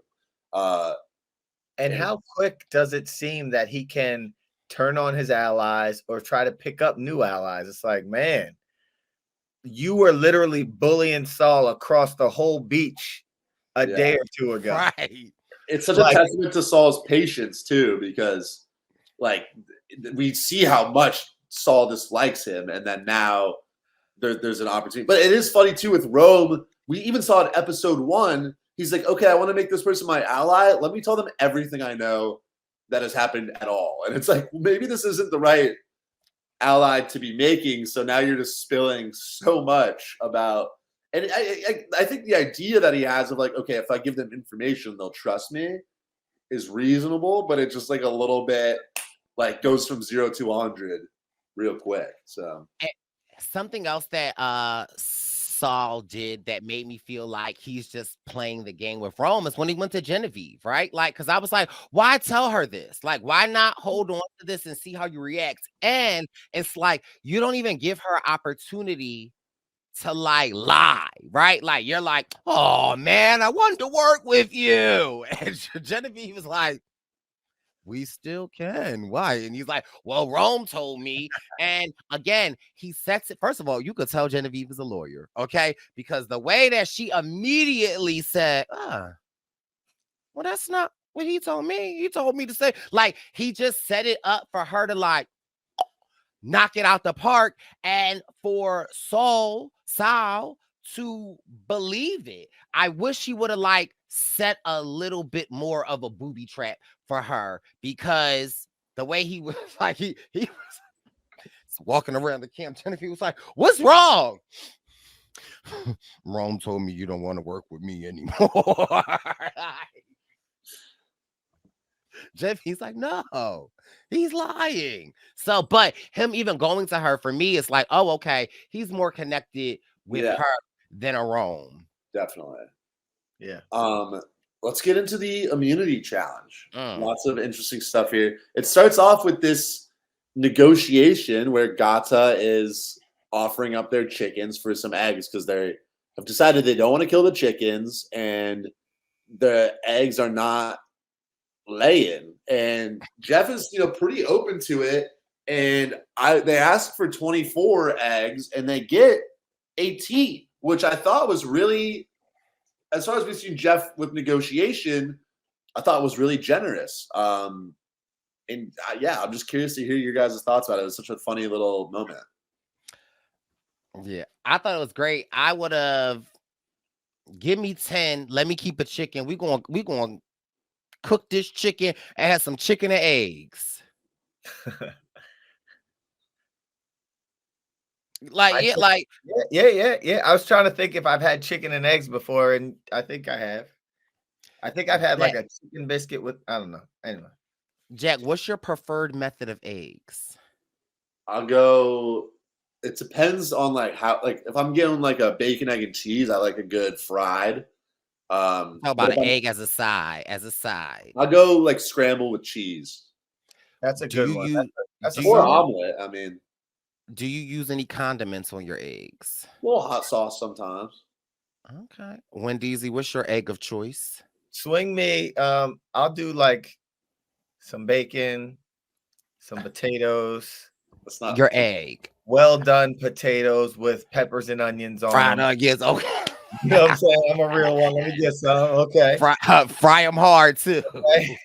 Speaker 5: And how quick does it seem that he can turn on his allies or try to pick up new allies? It's like, man, you were literally bullying Saul across the whole beach a day or two ago.
Speaker 4: Right.
Speaker 6: It's such a testament to Saul's patience too, because like we see how much Saul dislikes him, and then now there's an opportunity. But it is funny too with Rome. We even saw in episode 1, he's like, okay, I want to make this person my ally. Let me tell them everything I know that has happened at all. And it's like, well, maybe this isn't the right ally to be making. So now you're just spilling so much about. And I think the idea that he has of like, okay, if I give them information, they'll trust me, is reasonable, but it's just like a little bit like goes from 0 to 100 real quick. So
Speaker 4: something else that Saul did that made me feel like he's just playing the game with Rome is when he went to Genevieve, right? Like, because I was like, why tell her this? Like, why not hold on to this and see how you react? And it's like, you don't even give her opportunity to like lie, right? Like, you're like, oh man, I wanted to work with you. And Genevieve was like, we still can. Why? And he's like, well, Rome told me. And again, he sets it. First of all, you could tell Genevieve is a lawyer, okay? Because the way that she immediately said, well, that's not what he told me. He told me to say, like, he just set it up for her to like knock it out the park, and for Saul to believe it. I wish he would have like set a little bit more of a booby trap for her, because the way he was like, he was walking around the camp, Genevieve was like, what's wrong? Rome told me you don't want to work with me anymore. Jeff, he's like, no, he's lying. So, but him even going to her for me, it's like, oh, okay, he's more connected with
Speaker 6: Yeah.
Speaker 4: her than a Rome.
Speaker 6: Definitely.
Speaker 5: Yeah.
Speaker 6: Let's get into the immunity challenge.
Speaker 4: Mm.
Speaker 6: Lots of interesting stuff here. It starts off with this negotiation where Gata is offering up their chickens for some eggs because they have decided they don't want to kill the chickens and the eggs are not laying. And Jeff is, pretty open to it. And they ask for 24 eggs and they get 18, which I thought was really, as far as we've seen Jeff with negotiation, I thought was really generous. I'm just curious to hear your guys' thoughts about it. It was such a funny little moment.
Speaker 4: Yeah, I thought it was great. I would have give me 10. Let me keep a chicken. We going to cook this chicken and have some chicken and eggs.
Speaker 5: Yeah. I was trying to think if I've had chicken and eggs before, and I think I have. I think I've had like a chicken biscuit with, I don't know. Anyway.
Speaker 4: Jack, what's your preferred method of eggs?
Speaker 6: I'll go, it depends on how, if I'm getting like a bacon, egg, and cheese, I like a good fried.
Speaker 4: How about an egg as a side?
Speaker 6: I'll go like scramble with cheese.
Speaker 5: That's a good one. That's
Speaker 6: or omelet. I mean,
Speaker 4: do you use any condiments on your eggs?
Speaker 6: A little hot sauce sometimes.
Speaker 4: Okay. Wendeezy, what's your egg of choice?
Speaker 5: Swing me. I'll do like some bacon, some potatoes.
Speaker 6: That's not
Speaker 4: your egg.
Speaker 5: Well done potatoes with peppers and onions on
Speaker 4: fried
Speaker 5: them.
Speaker 4: onions. Okay.
Speaker 5: You know what I'm saying? I'm a real one. Let me get some. Okay.
Speaker 4: Fry them hard too.
Speaker 5: Okay.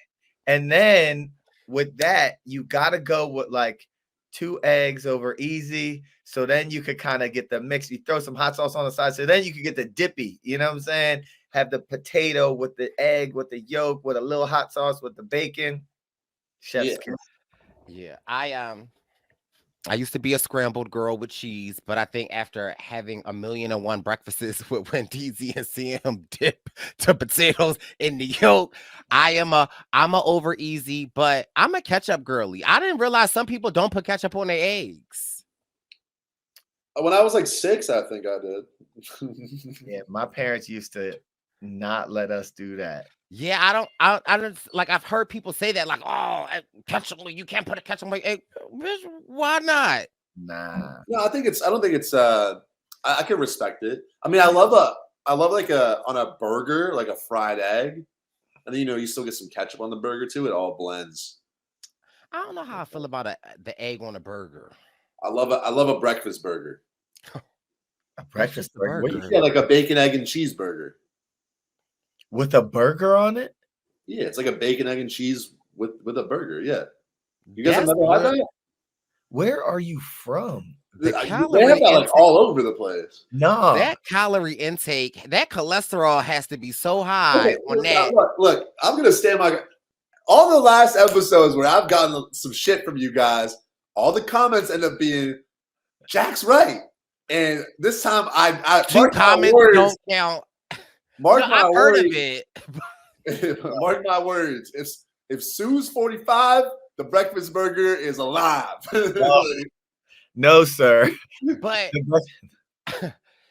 Speaker 5: And then with that, you got to go with like 2 eggs over easy. So then you could kind of get the mix. You throw some hot sauce on the side. So then you could get the dippy. You know what I'm saying? Have the potato with the egg, with the yolk, with a little hot sauce, with the bacon. Chef's kiss.
Speaker 4: Yeah. I used to be a scrambled girl with cheese, but I think after having 1,000,001 breakfasts with Wendeezy and seeing him dip to potatoes in the yolk, I'm a over easy, but I'm a ketchup girly. I didn't realize some people don't put ketchup on their eggs.
Speaker 6: When I was like 6, I think I did.
Speaker 5: Yeah, my parents used to not let us do that.
Speaker 4: Yeah, I don't like. I've heard people say that, like, oh, ketchup, you can't put a ketchup on my egg. Why not?
Speaker 5: Nah.
Speaker 6: No, I don't think it's. I can respect it. I mean, I love like on a burger, like a fried egg, and then you still get some ketchup on the burger too. It all blends.
Speaker 4: I don't know how I feel about the egg on a burger.
Speaker 6: I love a breakfast burger.
Speaker 5: A breakfast burger?
Speaker 6: Yeah, like a bacon, egg, and cheeseburger.
Speaker 5: With a burger on it?
Speaker 6: Yeah, it's like a bacon, egg, and cheese with a burger. Yeah. You guys have never had that?
Speaker 5: Where are you from?
Speaker 6: They have that like all over the place.
Speaker 5: No.
Speaker 4: That calorie intake, that cholesterol has to be so high on that.
Speaker 6: Look, I'm going to stand my... All the last episodes where I've gotten some shit from you guys, all the comments end up being, Jack's right. And this time I
Speaker 4: 2 comments don't count.
Speaker 6: I've
Speaker 4: heard of it.
Speaker 6: Mark my words. If Sue's 45, the breakfast burger is alive.
Speaker 5: No, sir.
Speaker 4: But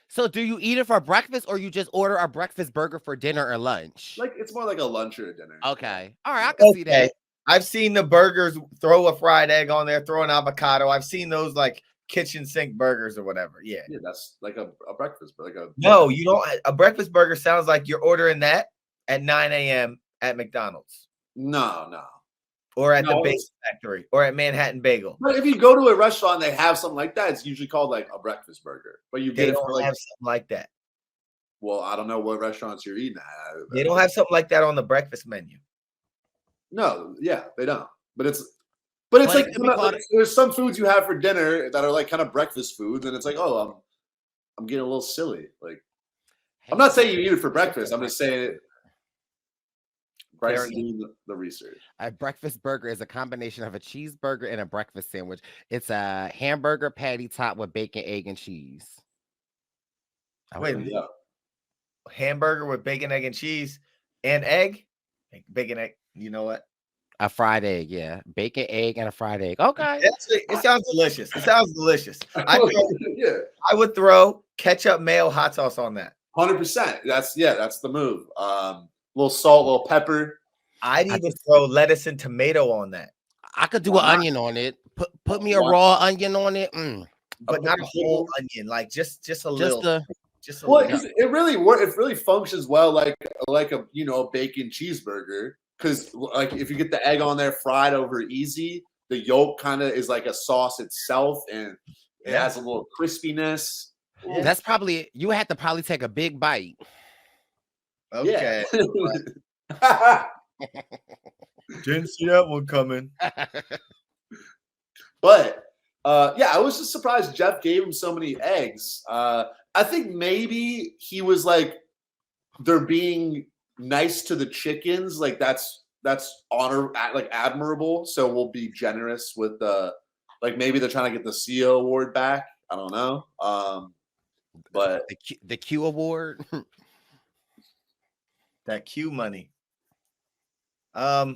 Speaker 4: so do you eat it for breakfast or you just order a breakfast burger for dinner or lunch?
Speaker 6: Like it's more like a lunch or a dinner.
Speaker 4: Okay. All right, I can see that.
Speaker 5: I've seen the burgers throw a fried egg on there, throw an avocado. I've seen those like kitchen sink burgers or whatever. Yeah,
Speaker 6: that's like a breakfast, but
Speaker 5: no, you don't. A breakfast burger sounds like you're ordering that at 9 a.m. at McDonald's.
Speaker 6: No.
Speaker 5: Or at the Bagel Factory, or at Manhattan Bagel.
Speaker 6: But if you go to a restaurant and they have something like that, it's usually called like a breakfast burger. But you get it for like
Speaker 5: have something like that.
Speaker 6: Well, I don't know what restaurants you're eating at.
Speaker 5: They don't have something like that on the breakfast menu.
Speaker 6: No, yeah, they don't. But it's like there's some foods you have for dinner that are like kind of breakfast foods, and it's like, oh, I'm getting a little silly. Like, I'm not saying you eat it for breakfast. I'm just saying Bryce is doing the research.
Speaker 4: A breakfast burger is a combination of a cheeseburger and a breakfast sandwich. It's a hamburger patty topped with bacon, egg, and cheese.
Speaker 5: Wait,
Speaker 4: Okay.
Speaker 6: Yeah.
Speaker 5: hamburger with bacon, egg, and cheese, and egg. Bacon, egg. You know what?
Speaker 4: A fried egg, yeah. Bacon, egg, and a fried egg. Okay.
Speaker 5: Actually, it sounds delicious. It sounds delicious.
Speaker 6: Yeah.
Speaker 5: I would throw ketchup, mayo, hot sauce on that.
Speaker 6: 100%. That's the move. Little salt, little pepper.
Speaker 5: I'd even throw lettuce and tomato on that,
Speaker 4: I could do
Speaker 6: Why
Speaker 4: an
Speaker 6: not?
Speaker 4: onion on it. Put me a
Speaker 6: Why-
Speaker 4: raw onion on it.
Speaker 5: but not a whole onion, like just a little. Just a
Speaker 6: Well,
Speaker 5: little.
Speaker 6: it really functions well like a bacon cheeseburger, because like if you get the egg on there fried over easy, the yolk kind of is like a sauce itself, and it has a little crispiness.
Speaker 5: Yeah.
Speaker 4: That's probably you had to probably take a big bite.
Speaker 5: Okay.
Speaker 6: Yeah.
Speaker 5: Didn't see that one coming.
Speaker 6: But yeah, I was just surprised Jeff gave him so many eggs. I think maybe he was like, they're being nice to the chickens, like that's admirable. So we'll be generous with like maybe they're trying to get the CEO award back. I don't know. But
Speaker 4: the Q award.
Speaker 5: That Q money.
Speaker 4: I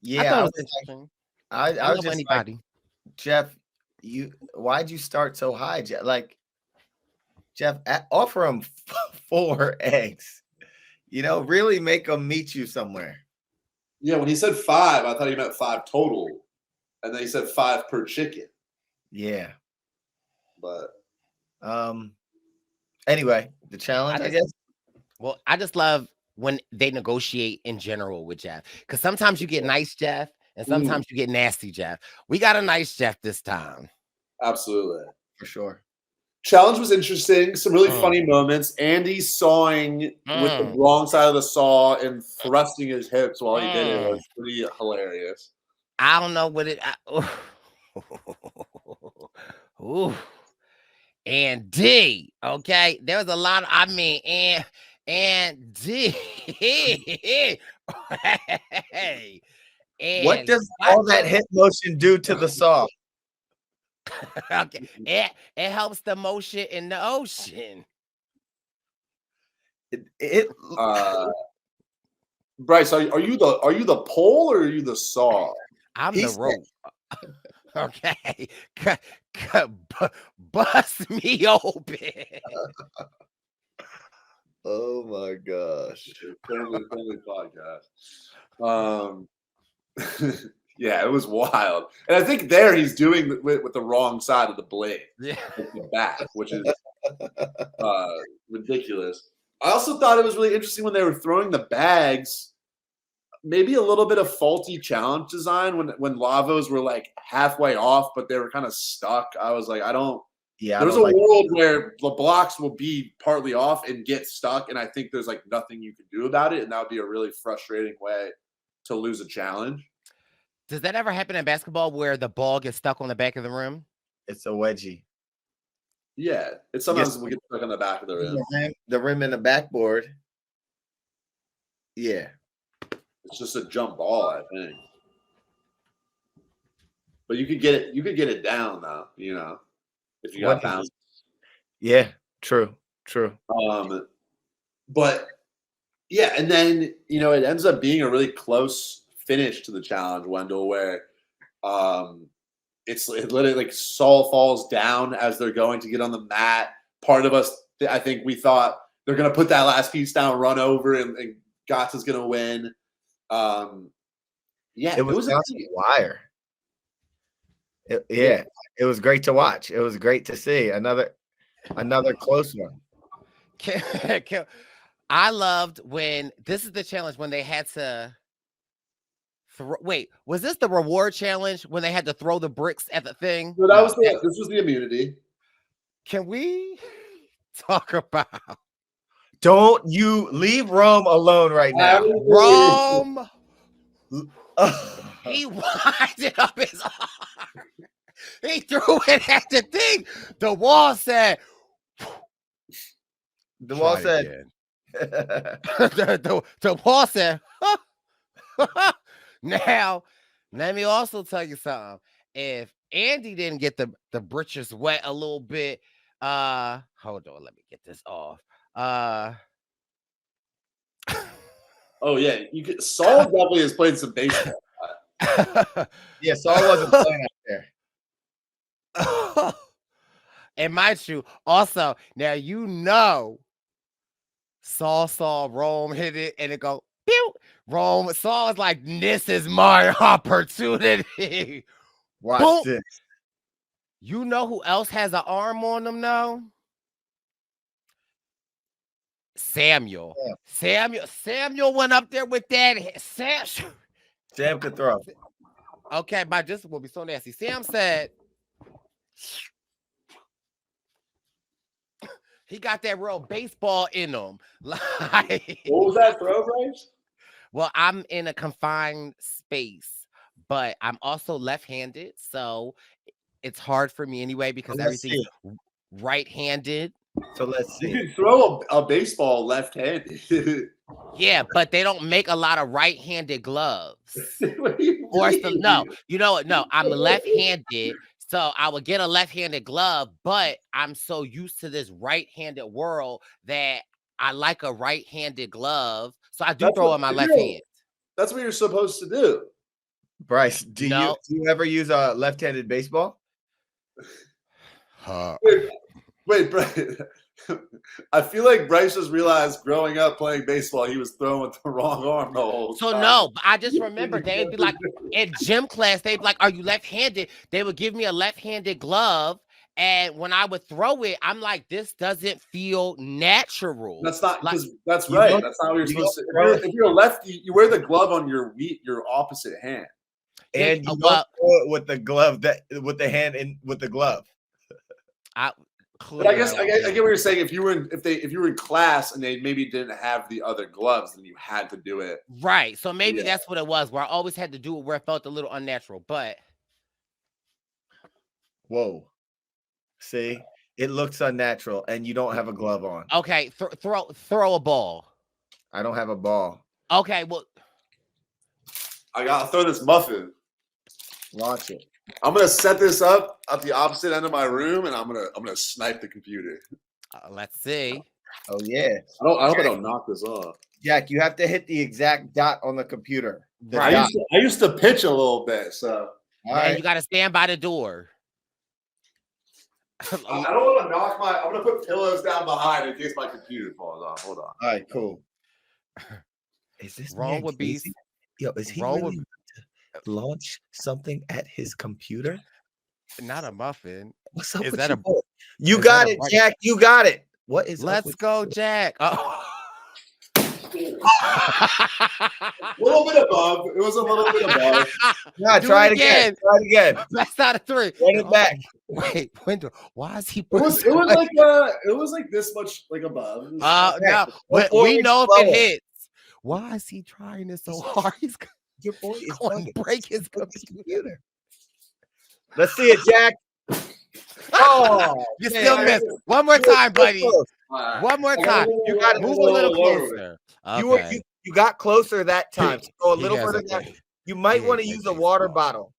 Speaker 5: Yeah,
Speaker 4: thought
Speaker 5: I
Speaker 4: it
Speaker 5: was
Speaker 4: was interesting.
Speaker 5: I
Speaker 4: I
Speaker 5: was
Speaker 4: love
Speaker 5: just
Speaker 4: anybody.
Speaker 5: like, Jeff, why'd you start so high, Jeff? Like, Jeff, offer him 4 eggs. Really make them meet you somewhere.
Speaker 6: yeah, when he said 5, I thought he meant 5 total, and then he said 5 per chicken.
Speaker 5: Yeah.
Speaker 6: But
Speaker 5: Anyway, the challenge, I guess.
Speaker 4: Well, I just love when they negotiate in general with Jeff, because sometimes you get nice Jeff and sometimes you get nasty Jeff. We got a nice Jeff this time.
Speaker 6: absolutely.
Speaker 5: For sure.
Speaker 6: Challenge was interesting. Some really funny moments. Andy sawing with the wrong side of the saw and thrusting his hips while he did it was pretty hilarious.
Speaker 4: I don't know what it. Ooh. And D, okay. There was a lot of, and D. Hey.
Speaker 5: What does all that hip motion do to the saw?
Speaker 4: Okay. It helps the motion in the ocean.
Speaker 6: Bryce, are you the pole or are you the saw?
Speaker 4: I'm the rope. Okay. Bust me open.
Speaker 6: Oh my gosh. Family podcast. Yeah, it was wild. And I think there he's doing with the wrong side of the blade.
Speaker 4: Yeah.
Speaker 6: With the back, which is ridiculous. I also thought it was really interesting when they were throwing the bags. Maybe a little bit of faulty challenge design when lavos were like halfway off, but they were kind of stuck. I was like, there's a world where the blocks will be partly off and get stuck, and I think there's like nothing you can do about it, and that would be a really frustrating way to lose a challenge.
Speaker 4: Does that ever happen in basketball where the ball gets stuck on the back of the rim?
Speaker 5: It's a wedgie.
Speaker 6: Yeah, it sometimes will get stuck on the back of the rim.
Speaker 5: The rim and the backboard. Yeah.
Speaker 6: It's just a jump ball, I think. But you could get it down though, if you got bounce.
Speaker 5: Yeah, true.
Speaker 6: But yeah, and then it ends up being a really close finish to the challenge, Wendell, where it's literally like Saul falls down as they're going to get on the mat. Part of us, I think we thought they're gonna put that last piece down, run over, and Gotts is gonna win. Yeah,
Speaker 5: it was a wire. It was great to watch. It was great to see another close one.
Speaker 4: I loved when this is the challenge when they had to wait, was this the reward challenge when they had to throw the bricks at the thing?
Speaker 6: So this was the immunity.
Speaker 4: Can we talk about?
Speaker 5: Don't you leave Rome alone right now.
Speaker 4: Rome. He winded up his arm. He threw it at the thing. The wall said.
Speaker 5: The wall said.
Speaker 4: the wall said. Now, let me also tell you something. If Andy didn't get the britches wet a little bit, Hold on, let me get this off.
Speaker 6: Oh yeah, you could. Saul definitely has played some baseball.
Speaker 5: Yeah, Saul wasn't playing out there.
Speaker 4: And mind you, also now Saul saw Rome hit it and it go pew. Rome Saul is like, this is my opportunity.
Speaker 5: Watch
Speaker 4: Boom.
Speaker 5: this.
Speaker 4: You know who else has an arm on them now? Samuel.
Speaker 5: Yeah.
Speaker 4: Samuel went up there with that.
Speaker 5: Sam could throw.
Speaker 4: Okay, but this will be so nasty. Sam said he got that real baseball in him. Like,
Speaker 6: What was that throw, Bryce?
Speaker 4: well, I'm in a confined space, but I'm also left-handed, so it's hard for me anyway because
Speaker 5: Let's
Speaker 4: everything's right-handed.
Speaker 5: So let's
Speaker 6: You
Speaker 5: see.
Speaker 6: can throw a baseball left-handed.
Speaker 4: Yeah, but they don't make a lot of right-handed gloves.
Speaker 6: What do you
Speaker 4: Or
Speaker 6: mean?
Speaker 4: no, you know what? No, I'm left-handed, so I would get a left-handed glove, but I'm so used to this right-handed world that I like a right-handed glove, so I do
Speaker 6: That's
Speaker 4: throw
Speaker 6: what
Speaker 4: in my
Speaker 6: you
Speaker 4: left
Speaker 6: do.
Speaker 4: hand.
Speaker 6: That's what you're supposed to do.
Speaker 5: Bryce, do
Speaker 4: No.
Speaker 5: you ever use a left-handed baseball?
Speaker 6: Wait, Bryce. I feel like Bryce just realized growing up playing baseball, he was throwing with the wrong arm the whole
Speaker 4: So
Speaker 6: time.
Speaker 4: no, but I just remember they'd be like in gym class, they'd be like, "Are you left-handed?" They would give me a left-handed glove, and when I would throw it, I'm like, "This doesn't feel natural."
Speaker 6: That's not
Speaker 4: Like,
Speaker 6: because that's
Speaker 5: you
Speaker 6: right.
Speaker 5: don't-
Speaker 6: That's not what you're
Speaker 5: you
Speaker 6: supposed to.
Speaker 5: don't throw
Speaker 6: If you're a lefty, you wear the glove on your opposite hand.
Speaker 5: And you don't throw it with the glove with the hand and with the glove.
Speaker 6: But I guess I get what you're saying. If you were in class and they maybe didn't have the other gloves, then you had to do it.
Speaker 4: Right. So maybe
Speaker 6: Yeah.
Speaker 4: that's what it was, where I always had to do it where it felt a little unnatural. But
Speaker 5: Whoa. See? It looks unnatural and you don't have a glove on.
Speaker 4: okay, throw a ball.
Speaker 5: I don't have a ball.
Speaker 4: Okay, well,
Speaker 6: I gotta throw this muffin.
Speaker 5: Launch it.
Speaker 6: I'm gonna set this up at the opposite end of my room, and I'm gonna snipe the computer.
Speaker 4: let's see.
Speaker 5: Oh yeah.
Speaker 6: I hope I don't knock this off.
Speaker 5: Jack, you have to hit the exact dot on the computer. The
Speaker 4: Right.
Speaker 5: dot.
Speaker 6: I used to pitch a little bit, so
Speaker 5: All
Speaker 4: And
Speaker 5: right.
Speaker 4: you got to stand by the door.
Speaker 6: I don't want to knock I'm gonna put pillows down behind in case my computer falls off. Hold on.
Speaker 5: All right, cool. Is this
Speaker 4: Wrong
Speaker 5: man
Speaker 4: would be
Speaker 5: crazy? Yo, is he
Speaker 4: wrong
Speaker 5: really to launch something at his computer?
Speaker 4: not a muffin.
Speaker 5: What's up
Speaker 4: Is
Speaker 5: with
Speaker 4: that
Speaker 5: you?
Speaker 4: a-
Speaker 5: boy? You
Speaker 4: is
Speaker 5: got
Speaker 4: that a
Speaker 5: it,
Speaker 4: right-
Speaker 5: Jack. You got it. What is up
Speaker 4: Let's
Speaker 5: with
Speaker 4: go,
Speaker 5: you?
Speaker 4: Jack. Oh.
Speaker 6: A little bit above. It was a little bit above.
Speaker 5: Nah,
Speaker 4: Do
Speaker 5: try
Speaker 4: it
Speaker 5: it again. Try it again.
Speaker 4: That's not a three.
Speaker 5: Run it back.
Speaker 4: Wait, Wendell, why is he
Speaker 6: It was like this much like above. It was-
Speaker 4: no,
Speaker 5: Before
Speaker 4: we
Speaker 5: it's
Speaker 4: know if
Speaker 5: slower.
Speaker 4: it hits. Why is he trying this so hard? He's
Speaker 5: Your boy is
Speaker 4: going to
Speaker 5: bugging.
Speaker 4: break his
Speaker 5: Break his
Speaker 4: computer.
Speaker 5: computer. Let's see it, Jack. Oh,
Speaker 4: You
Speaker 5: man,
Speaker 4: still missed. One more time, buddy.
Speaker 5: close.
Speaker 6: All right.
Speaker 4: One more
Speaker 6: I got
Speaker 4: time.
Speaker 6: a little-
Speaker 4: You got to move a little
Speaker 6: lower.
Speaker 4: closer.
Speaker 5: You were
Speaker 4: Okay.
Speaker 5: you got closer that time. So go a
Speaker 4: He
Speaker 5: little
Speaker 4: has
Speaker 5: further
Speaker 4: a
Speaker 5: down.
Speaker 4: great-
Speaker 5: You might
Speaker 4: he
Speaker 5: want to
Speaker 4: has a
Speaker 5: use a
Speaker 4: great
Speaker 5: water
Speaker 4: spot.
Speaker 5: bottle.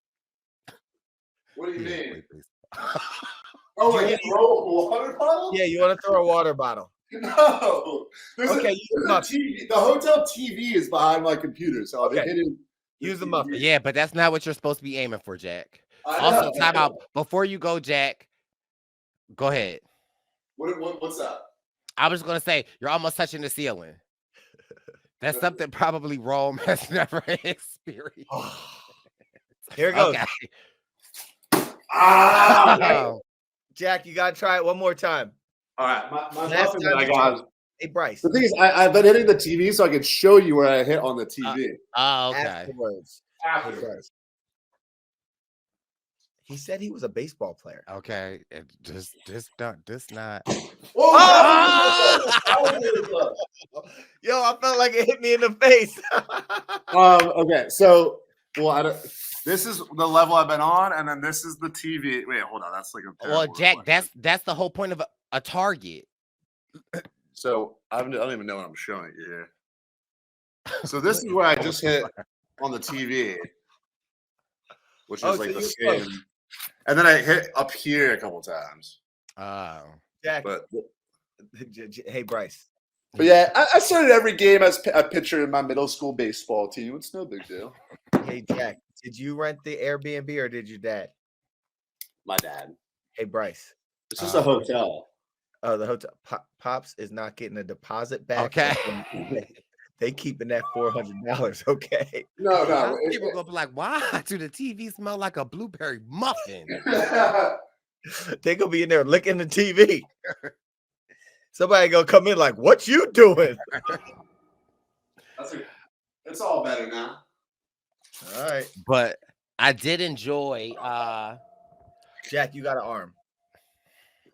Speaker 6: What do you
Speaker 4: He has a
Speaker 6: mean?
Speaker 4: great baseball.
Speaker 6: Oh,
Speaker 5: Do you
Speaker 6: like
Speaker 5: want-
Speaker 6: throw a water bottle?
Speaker 5: Yeah, you want to throw a water bottle.
Speaker 6: No.
Speaker 5: Okay, use the
Speaker 6: there's a
Speaker 5: muffin.
Speaker 6: TV. The hotel TV is behind my computer, so I'll be
Speaker 5: Okay.
Speaker 6: hitting.
Speaker 5: Use the muffin.
Speaker 4: Yeah, but that's not what you're supposed to be aiming for, Jack.
Speaker 6: I
Speaker 4: Also,
Speaker 6: know.
Speaker 4: time out. Before you go, Jack, go ahead.
Speaker 6: What's that?
Speaker 4: I was going to say, you're almost touching the ceiling. That's something probably Rome has never experienced.
Speaker 5: Here it goes.
Speaker 4: Okay.
Speaker 6: Ah!
Speaker 4: Oh,
Speaker 5: Jack, you gotta try it one more time.
Speaker 6: All right, my
Speaker 5: Last
Speaker 6: muffin that
Speaker 5: time
Speaker 6: I
Speaker 5: you
Speaker 6: got.
Speaker 5: Hey, Bryce.
Speaker 6: The thing is, I've been hitting the TV so I can show you where I hit on the TV.
Speaker 4: oh, okay.
Speaker 5: Afterwards.
Speaker 6: Afterwards.
Speaker 5: He said he was a baseball player.
Speaker 4: Okay. This not.
Speaker 6: Oh!
Speaker 5: Yo, I felt like it hit me in the face.
Speaker 6: Okay, so this is the level I've been on, and then this is the TV. Wait, hold on, that's like a
Speaker 4: Well,
Speaker 6: terrible
Speaker 4: Jack,
Speaker 6: reflection.
Speaker 4: that's the whole point of a target.
Speaker 6: So I don't even know what I'm showing you here. So this is where I just hit on the TV, which is
Speaker 5: Oh,
Speaker 6: like
Speaker 5: so
Speaker 6: the
Speaker 5: you're close.
Speaker 6: skin, and then I hit up here a couple times.
Speaker 4: Oh.
Speaker 5: Jack.
Speaker 6: But
Speaker 5: Hey, Bryce.
Speaker 6: yeah, I started every game as a pitcher in my middle school baseball team. It's no big deal.
Speaker 5: Hey, Jack. Did you rent the Airbnb or did your dad?
Speaker 6: My dad.
Speaker 5: Hey, Bryce.
Speaker 6: It's just a hotel.
Speaker 5: Oh, the hotel. Pops is not getting a deposit back.
Speaker 4: Okay.
Speaker 5: They keeping that $400. Okay.
Speaker 6: No.
Speaker 4: Some people gonna be like, why do the TV smell like a blueberry muffin?
Speaker 5: They gonna be in there licking the TV. Somebody gonna come in like, what you doing?
Speaker 6: It's all better now.
Speaker 5: All right.
Speaker 4: But I did enjoy
Speaker 5: Jack, you got an arm.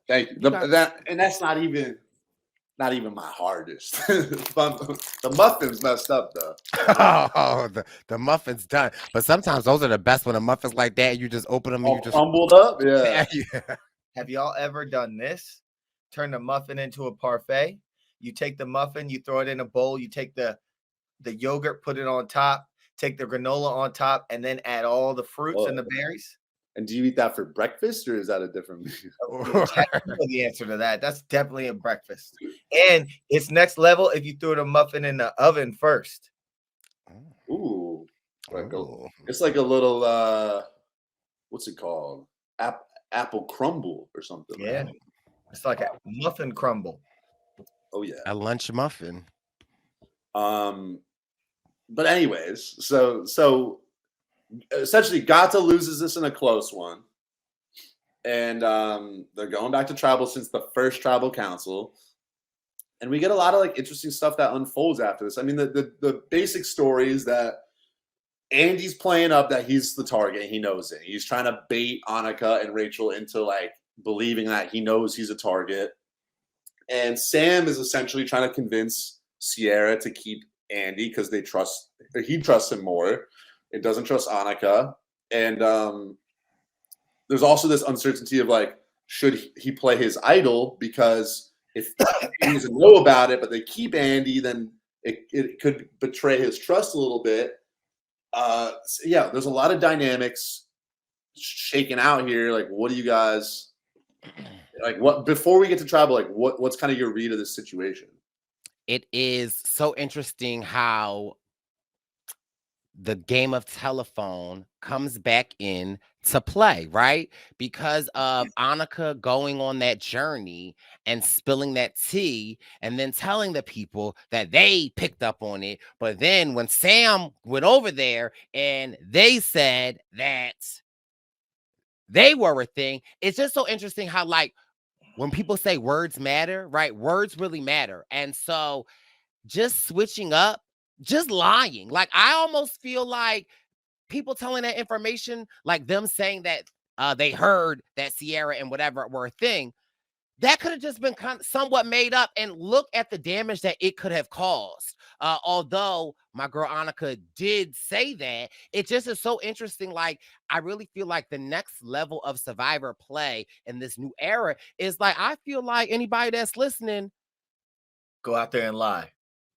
Speaker 6: Thank you. That's not even my hardest. The muffin's messed up though.
Speaker 4: Oh, the muffin's done. But sometimes those are the best when the muffin's like that. You just open them and you just
Speaker 6: crumbled up. Yeah.
Speaker 5: Have y'all ever done this? Turn the muffin into a parfait. You take the muffin, you throw it in a bowl, you take the yogurt, put it on top, take the granola on top, and then add all the fruits and the berries.
Speaker 6: And do you eat that for breakfast or is that a different meal?
Speaker 5: Jack, you know the answer to that. That's definitely a breakfast. And it's next level if you threw the muffin in the oven first.
Speaker 6: Ooh. It's like a little what's it called? Apple crumble or something.
Speaker 5: Yeah. Right? It's like a muffin crumble.
Speaker 6: Oh yeah.
Speaker 4: A lunch muffin.
Speaker 6: But anyways, so essentially Gata loses this in a close one. And they're going back to tribal since the first tribal council. And we get a lot of like interesting stuff that unfolds after this. I mean, the basic story is that Andy's playing up that he's the target. He knows it. He's trying to bait Annika and Rachel into like believing that he knows he's a target. And Sam is essentially trying to convince Sierra to keep Andy because he trusts him more. It doesn't trust Annika. And there's also this uncertainty of like, should he play his idol? Because if he doesn't know about it, but they keep Andy, then it could betray his trust a little bit. So yeah, there's a lot of dynamics shaking out here. Like, what do you guys like? What before we get to tribal? Like, what's kind of your read of this situation?
Speaker 4: It is so interesting how the game of telephone comes back in to play, right? Because of Annika going on that journey and spilling that tea and then telling the people that they picked up on it. But then when Sam went over there and they said that they were a thing, it's just so interesting how like when people say words matter, right? Words really matter. And so just switching up, just lying. Like I almost feel like people telling that information, like them saying that they heard that Sierra and whatever were a thing, that could have just been somewhat made up. And look at the damage that it could have caused. Although my girl Annika did say that, it just is so interesting. Like I really feel like the next level of Survivor play in this new era is like, I feel like anybody that's listening,
Speaker 5: go out there and lie.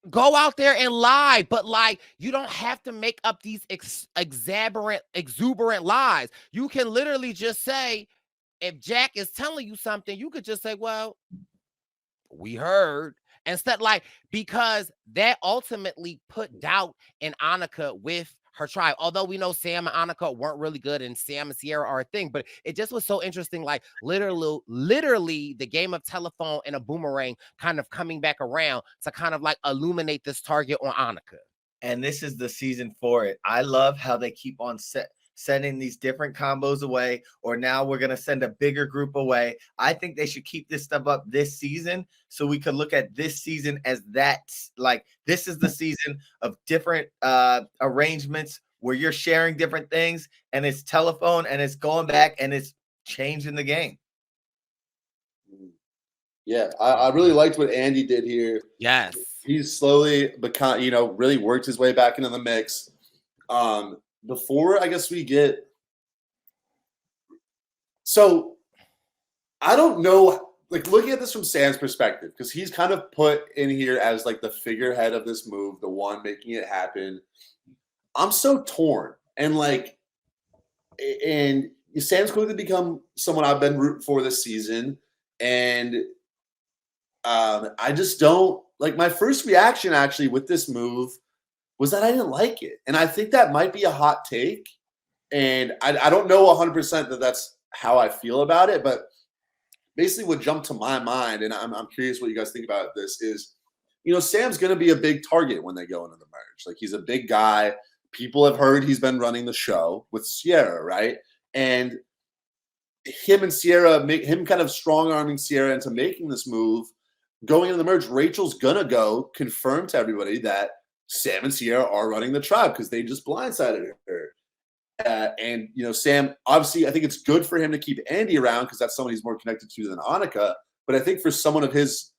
Speaker 4: Go out there and lie, but like you don't have to make up these exuberant lies. You can literally just say, if Jack is telling you something, you could just say, well, we heard. Instead, like, because that ultimately put doubt in Annika with her tribe. Although we know Sam and Annika weren't really good and Sam and Sierra are a thing, but it just was so interesting. Like literally the game of telephone and a boomerang kind of coming back around to kind of like illuminate this target on Annika.
Speaker 5: And this is the season for it. I love how they keep on sending these different combos away, or now we're going to send a bigger group away. I think they should keep this stuff up this season so we could look at this season as that, like, this is the season of different arrangements where you're sharing different things and it's telephone and it's going back and it's changing the game.
Speaker 6: Yeah, I really liked what Andy did here.
Speaker 4: Yes.
Speaker 6: He's slowly become, really worked his way back into the mix. Before I guess we get, so I don't know, like looking at this from Sam's perspective, because he's kind of put in here as like the figurehead of this move, the one making it happen. I'm so torn, and Sam's going to become someone I've been rooting for this season, and I just don't like. My first reaction actually with this move was that I didn't like it, and I think that might be a hot take, and I don't know 100% that that's how I feel about it, but basically what jumped to my mind, and I'm curious what you guys think about this, is, Sam's going to be a big target when they go into the merge. Like, he's a big guy. People have heard he's been running the show with Sierra, right? And him and Sierra, him kind of strong-arming Sierra into making this move, going into the merge, Rachel's going to go confirm to everybody that Sam and Sierra are running the tribe because they just blindsided her. And Sam, obviously, I think it's good for him to keep Andy around because that's someone he's more connected to than Annika. But I think for someone of his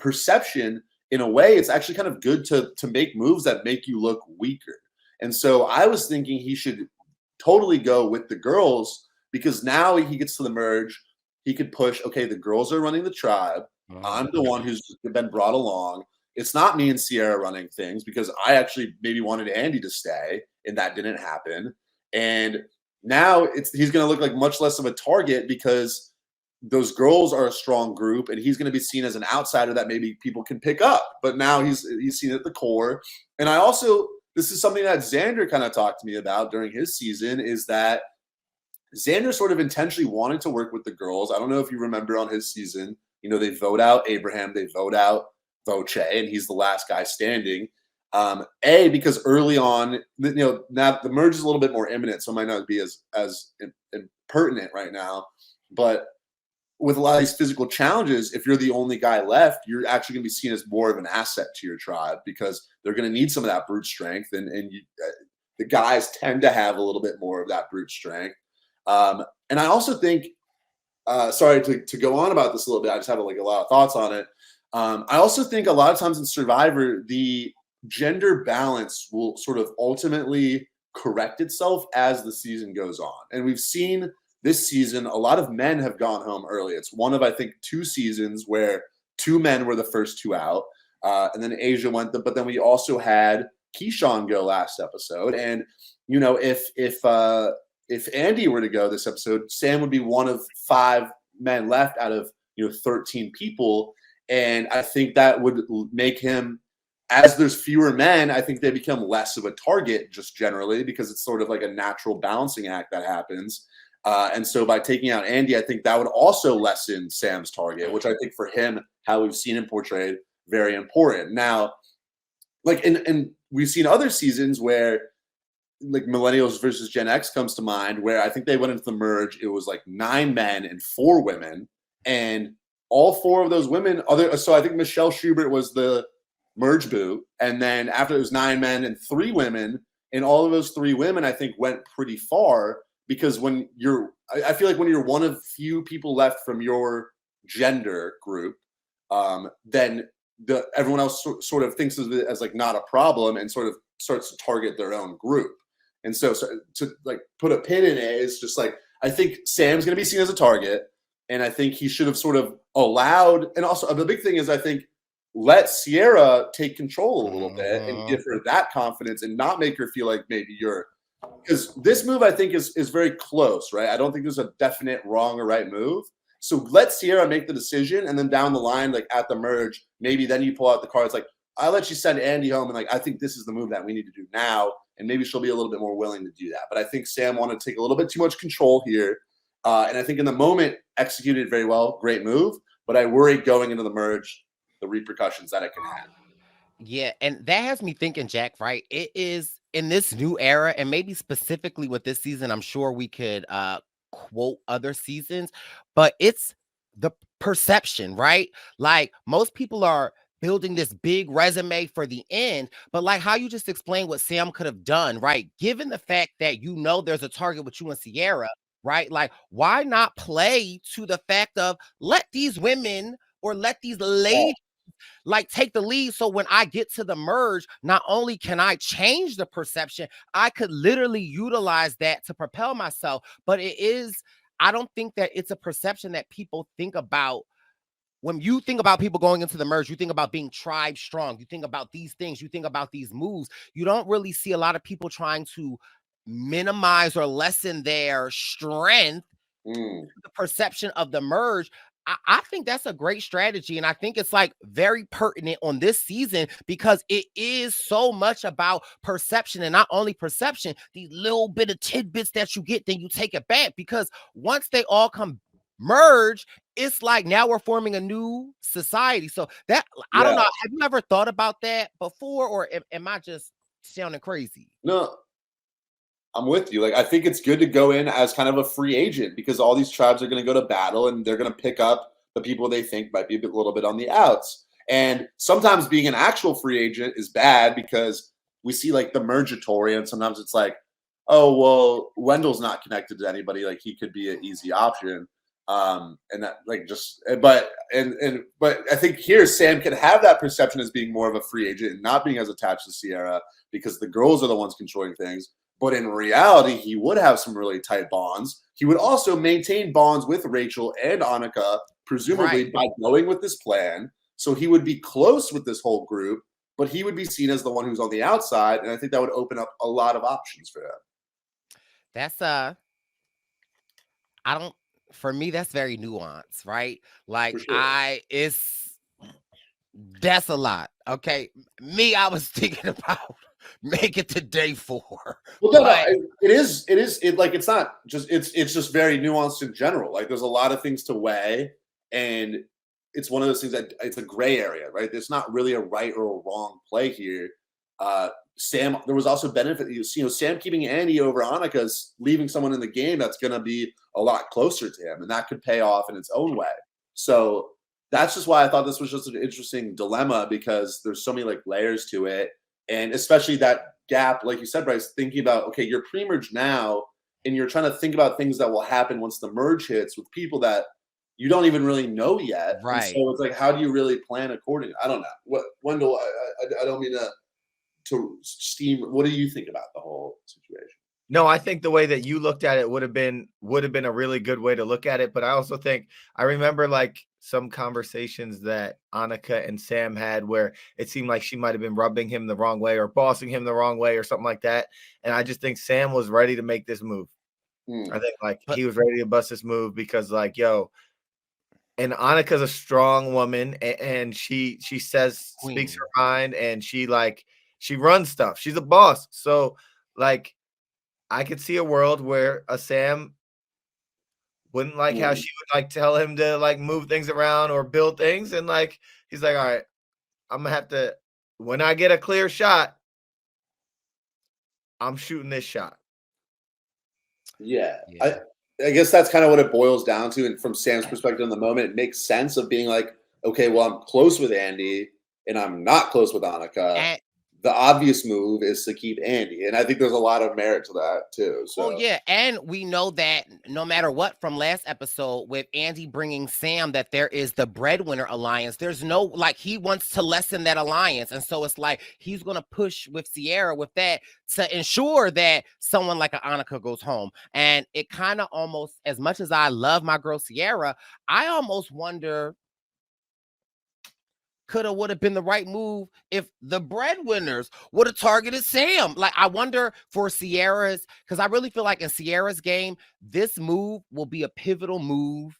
Speaker 6: perception, in a way, it's actually kind of good to make moves that make you look weaker. And so I was thinking he should totally go with the girls, because now he gets to the merge, he could push, okay, the girls are running the tribe. I'm the one who's been brought along. It's not me and Sierra running things, because I actually maybe wanted Andy to stay, and that didn't happen. And now he's going to look like much less of a target because those girls are a strong group, and he's going to be seen as an outsider that maybe people can pick up. But now he's seen at the core. And this is something that Xander kind of talked to me about during his season, is that Xander sort of intentionally wanted to work with the girls. I don't know if you remember on his season, they vote out Abraham, they vote out Voce, and he's the last guy standing. Because early on, now the merge is a little bit more imminent, so it might not be as pertinent right now. But with a lot of these physical challenges, if you're the only guy left, you're actually going to be seen as more of an asset to your tribe, because they're going to need some of that brute strength, and the guys tend to have a little bit more of that brute strength. And I also think, sorry to go on about this a little bit, I just have a lot of thoughts on it. I also think a lot of times in Survivor, the gender balance will sort of ultimately correct itself as the season goes on. And we've seen this season, a lot of men have gone home early. It's one of, I think, 2 seasons where 2 men were the first 2 out. And then Asia went, but then we also had Keyshawn go last episode. And, if Andy were to go this episode, Sam would be one of 5 men left out of 13 people, and I think that would make him, as there's fewer men, I think they become less of a target just generally, because it's sort of like a natural balancing act that happens. And so by taking out Andy, I think that would also lessen Sam's target, which I think for him, how we've seen him portrayed, very important. Now, and we've seen other seasons where, like, Millennials versus Gen X comes to mind, where I think they went into the merge. It was like 9 men and 4 women, and all 4 of those women, so I think Michelle Schubert was the merge boot, and then after it was 9 men and 3 women, and all of those 3 women, I think, went pretty far, because I feel like when you're one of few people left from your gender group, then everyone else sort of thinks of it as like not a problem, and sort of starts to target their own group. And so to put a pin in it is just like, I think Sam's going to be seen as a target, and I think he should have sort of allowed, and also the big thing is, I think, let Sierra take control a little bit and give her that confidence, and not make her feel like maybe because this move, I think, is very close, right? I don't think there's a definite wrong or right move. So let Sierra make the decision, and then down the line, like at the merge, maybe then you pull out the cards like, I'll let you send Andy home, and I think this is the move that we need to do now, and maybe she'll be a little bit more willing to do that. But I think Sam wanted to take a little bit too much control here, and I think in the moment executed very well, great move. But I worry going into the merge, the repercussions that it can have.
Speaker 4: Yeah, and that has me thinking, Jack, right? It is in this new era, and maybe specifically with this season, I'm sure we could quote other seasons, but it's the perception, right? Like, most people are building this big resume for the end, but like how you just explained what Sam could have done, right? Given the fact that there's a target with you and Sierra, right? Like, why not play to the fact of, let these women or let these ladies take the lead, so when I get to the merge, not only can I change the perception, I could literally utilize that to propel myself. But I don't think that it's a perception that people think about. When you think about people going into the merge, you think about being tribe strong. You think about these things. You think about these moves. You don't really see a lot of people trying to minimize or lessen their strength, the perception of the merge. I think that's a great strategy. And I think it's like very pertinent on this season because it is so much about perception, and not only perception, these little bit of tidbits that you get, then you take it back. Because once they all come merge, it's like now we're forming a new society. So that I don't know.
Speaker 6: Yeah.
Speaker 4: Have you ever thought about that before, or am I just sounding crazy?
Speaker 6: No, I'm with you. Like, I think it's good to go in as kind of a free agent because all these tribes are going to go to battle and they're going to pick up the people they think might be a little bit on the outs. And sometimes being an actual free agent is bad because we see like the mergatory, and sometimes it's like, oh, well, Wendell's not connected to anybody. Like, he could be an easy option. And that like just, but I think here Sam can have that perception as being more of a free agent and not being as attached to Sierra because the girls are the ones controlling things. But in reality, he would have some really tight bonds. He would also maintain bonds with Rachel and Annika, presumably by going with this plan. So he would be close with this whole group, but he would be seen as the one who's on the outside. And I think that would open up a lot of options for him.
Speaker 4: That's for me, that's very nuanced, right? Like
Speaker 6: sure.
Speaker 4: that's a lot. Okay. Me, I was thinking about make it to day 4.
Speaker 6: Well, no, it is like, it's not just, it's just very nuanced in general. Like, there's a lot of things to weigh, and it's one of those things that it's a gray area, right? There's not really a right or a wrong play here. Sam, there was also benefit. You know, Sam keeping Andy over Annika's leaving someone in the game that's going to be a lot closer to him, and that could pay off in its own way. So that's just why I thought this was just an interesting dilemma because there's so many like layers to it, and especially that gap, like you said, Bryce, thinking about okay, you're pre-merge now, and you're trying to think about things that will happen once the merge hits with people that you don't even really know yet.
Speaker 4: Right.
Speaker 6: And so it's like, how do you really plan accordingly? I don't know. What Wendell, I don't mean to steam. What do you think about the whole situation?
Speaker 5: No, I think the way that you looked at it would have been a really good way to look at it. But I also think I remember like some conversations that Annika and Sam had where it seemed like she might have been rubbing him the wrong way or bossing him the wrong way or something like that. And I just think Sam was ready to make this move. I think like he was ready to bust this move because like, yo, and Annika's a strong woman and she says, speaks her mind, and she runs stuff. She's a boss. So like, I could see a world where a Sam wouldn't like how she would like tell him to like move things around or build things. And like, he's like, all right, I'm gonna have to, when I get a clear shot, I'm shooting this shot.
Speaker 6: Yeah. I guess that's kind of what it boils down to. And from Sam's perspective in the moment, it makes sense of being like, okay, well, I'm close with Andy and I'm not close with Annika. The obvious move is to keep Andy. And I think there's a lot of merit to that too. So
Speaker 4: well, yeah. And we know that no matter what from last episode with Andy bringing Sam, that there is the Breadwinner alliance. There's no, like, he wants to lessen that alliance. And so it's like, he's going to push with Sierra with that to ensure that someone like an Annika goes home. And it kind of almost, as much as I love my girl Sierra, I almost wonder, could have would have been the right move if the Breadwinners would have targeted Sam. Like, I wonder for Sierra's, because I really feel like in Sierra's game, this move will be a pivotal move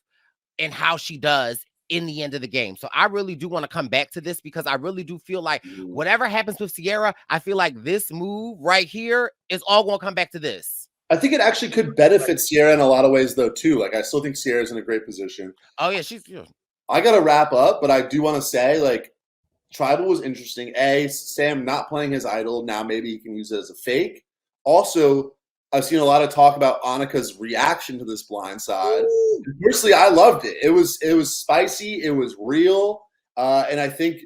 Speaker 4: in how she does in the end of the game. So I really do want to come back to this because I really do feel like whatever happens with Sierra, I feel like this move right here is all going to come back to this.
Speaker 6: I think it actually could benefit Sierra in a lot of ways though too. Like, I still think Sierra's in a great position.
Speaker 4: Oh yeah, she's
Speaker 6: I got to wrap up, but I do want to say, like, Tribal was interesting. Sam not playing his idol. Now maybe he can use it as a fake. Also, I've seen a lot of talk about Annika's reaction to this Blindside. Personally, I loved it. It was spicy. It was real. And I think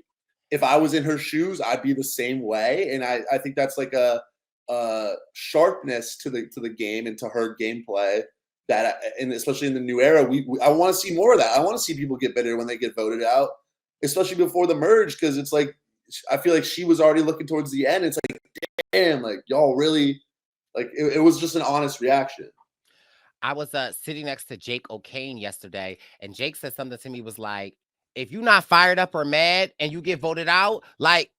Speaker 6: if I was in her shoes, I'd be the same way. And I think that's like a sharpness to the game and to her gameplay. That, and especially in the new era, I want to see more of that. I want to see people get better when they get voted out, especially before the merge, because it's like I feel like she was already looking towards the end. It's like, damn, like y'all really, like it was just an honest reaction.
Speaker 4: I was sitting next to Jake O'Kane yesterday, and Jake said something to me, was like, if you're not fired up or mad and you get voted out, like,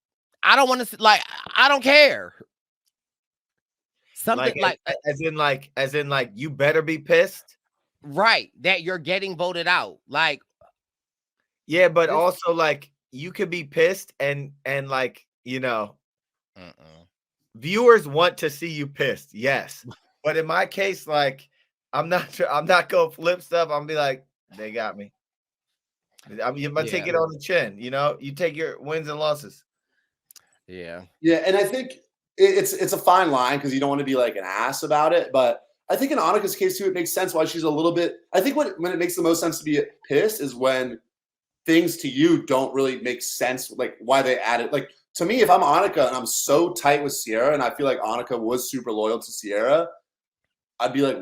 Speaker 4: I don't want to, like, I don't care. Something like
Speaker 5: as in like you better be pissed,
Speaker 4: right, that you're getting voted out. Like,
Speaker 5: Yeah, but also like you could be pissed and like, you know, viewers want to see you pissed. Yes. But in my case, like I'm not gonna flip stuff. I'm gonna be like, they got me. I'm gonna take it on the chin, you know. You take your wins and losses.
Speaker 4: Yeah.
Speaker 6: Yeah, and I think it's a fine line because you don't want to be like an ass about it. But I think in Annika's case too, it makes sense why she's a little bit. I think when it makes the most sense to be pissed is when things to you don't really make sense, like why they added. Like to me, if I'm Annika and I'm so tight with Sierra, and I feel like Annika was super loyal to Sierra, I'd be like,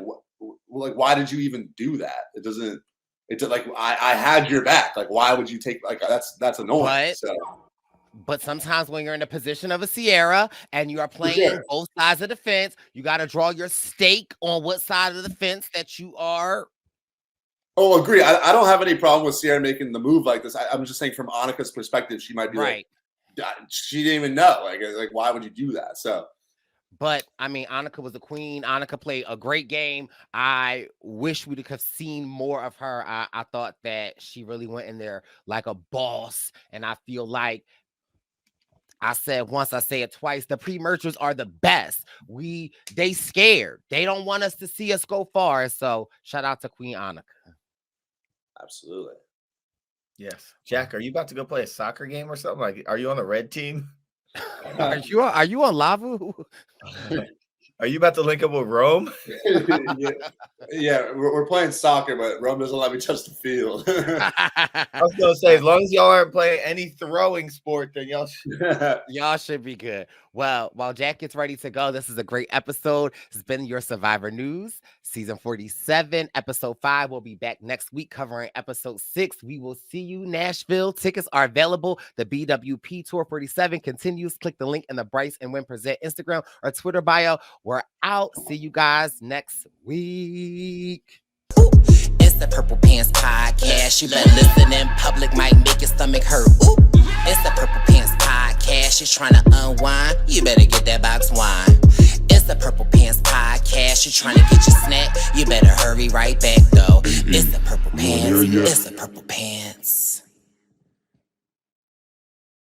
Speaker 6: why did you even do that? It doesn't. It's like I had your back. Like, why would you take like that's annoying.
Speaker 4: But sometimes when you're in the position of a Sierra and you are playing both sides of the fence, you got to draw your stake on what side of the fence that you are.
Speaker 6: Oh, agree. I don't have any problem with Sierra making the move like this. I'm just saying from Annika's perspective, she might be like, she didn't even know. Like, why would you do that? So.
Speaker 4: But I mean, Annika was the queen. Annika played a great game. I wish we could have seen more of her. I thought that she really went in there like a boss. And I feel like I said once, I say it twice, the pre-mergers are the best. They scared. They don't want us to see us go far. So shout out to Queen Annika.
Speaker 6: Absolutely.
Speaker 5: Yes. Jack, are you about to go play a soccer game or something? Like, are you on the red team?
Speaker 4: Are you on Lavu?
Speaker 5: Are you about to link up with Rome?
Speaker 6: Yeah, we're playing soccer, but Rome doesn't let me touch the field.
Speaker 5: I was gonna say, as long as y'all aren't playing any throwing sport, then y'all
Speaker 4: should be good. Well, while Jack gets ready to go, this is a great episode. This has been your Survivor News, season 47, episode 5. We'll be back next week covering episode 6. We will see you, Nashville. Tickets are available. The BWP Tour 47 continues. Click the link in the Bryce and Win Present Instagram or Twitter bio. We're out. See you guys next week.
Speaker 7: It's the Purple Pants Podcast. You better listen in public, might make your stomach hurt. Ooh. It's the Purple Pants Podcast. You're trying to unwind, you better get that box wine. It's the Purple Pants Podcast. You're trying to get your snack, you better hurry right back though. It's the Purple Pants. It's the Purple Pants.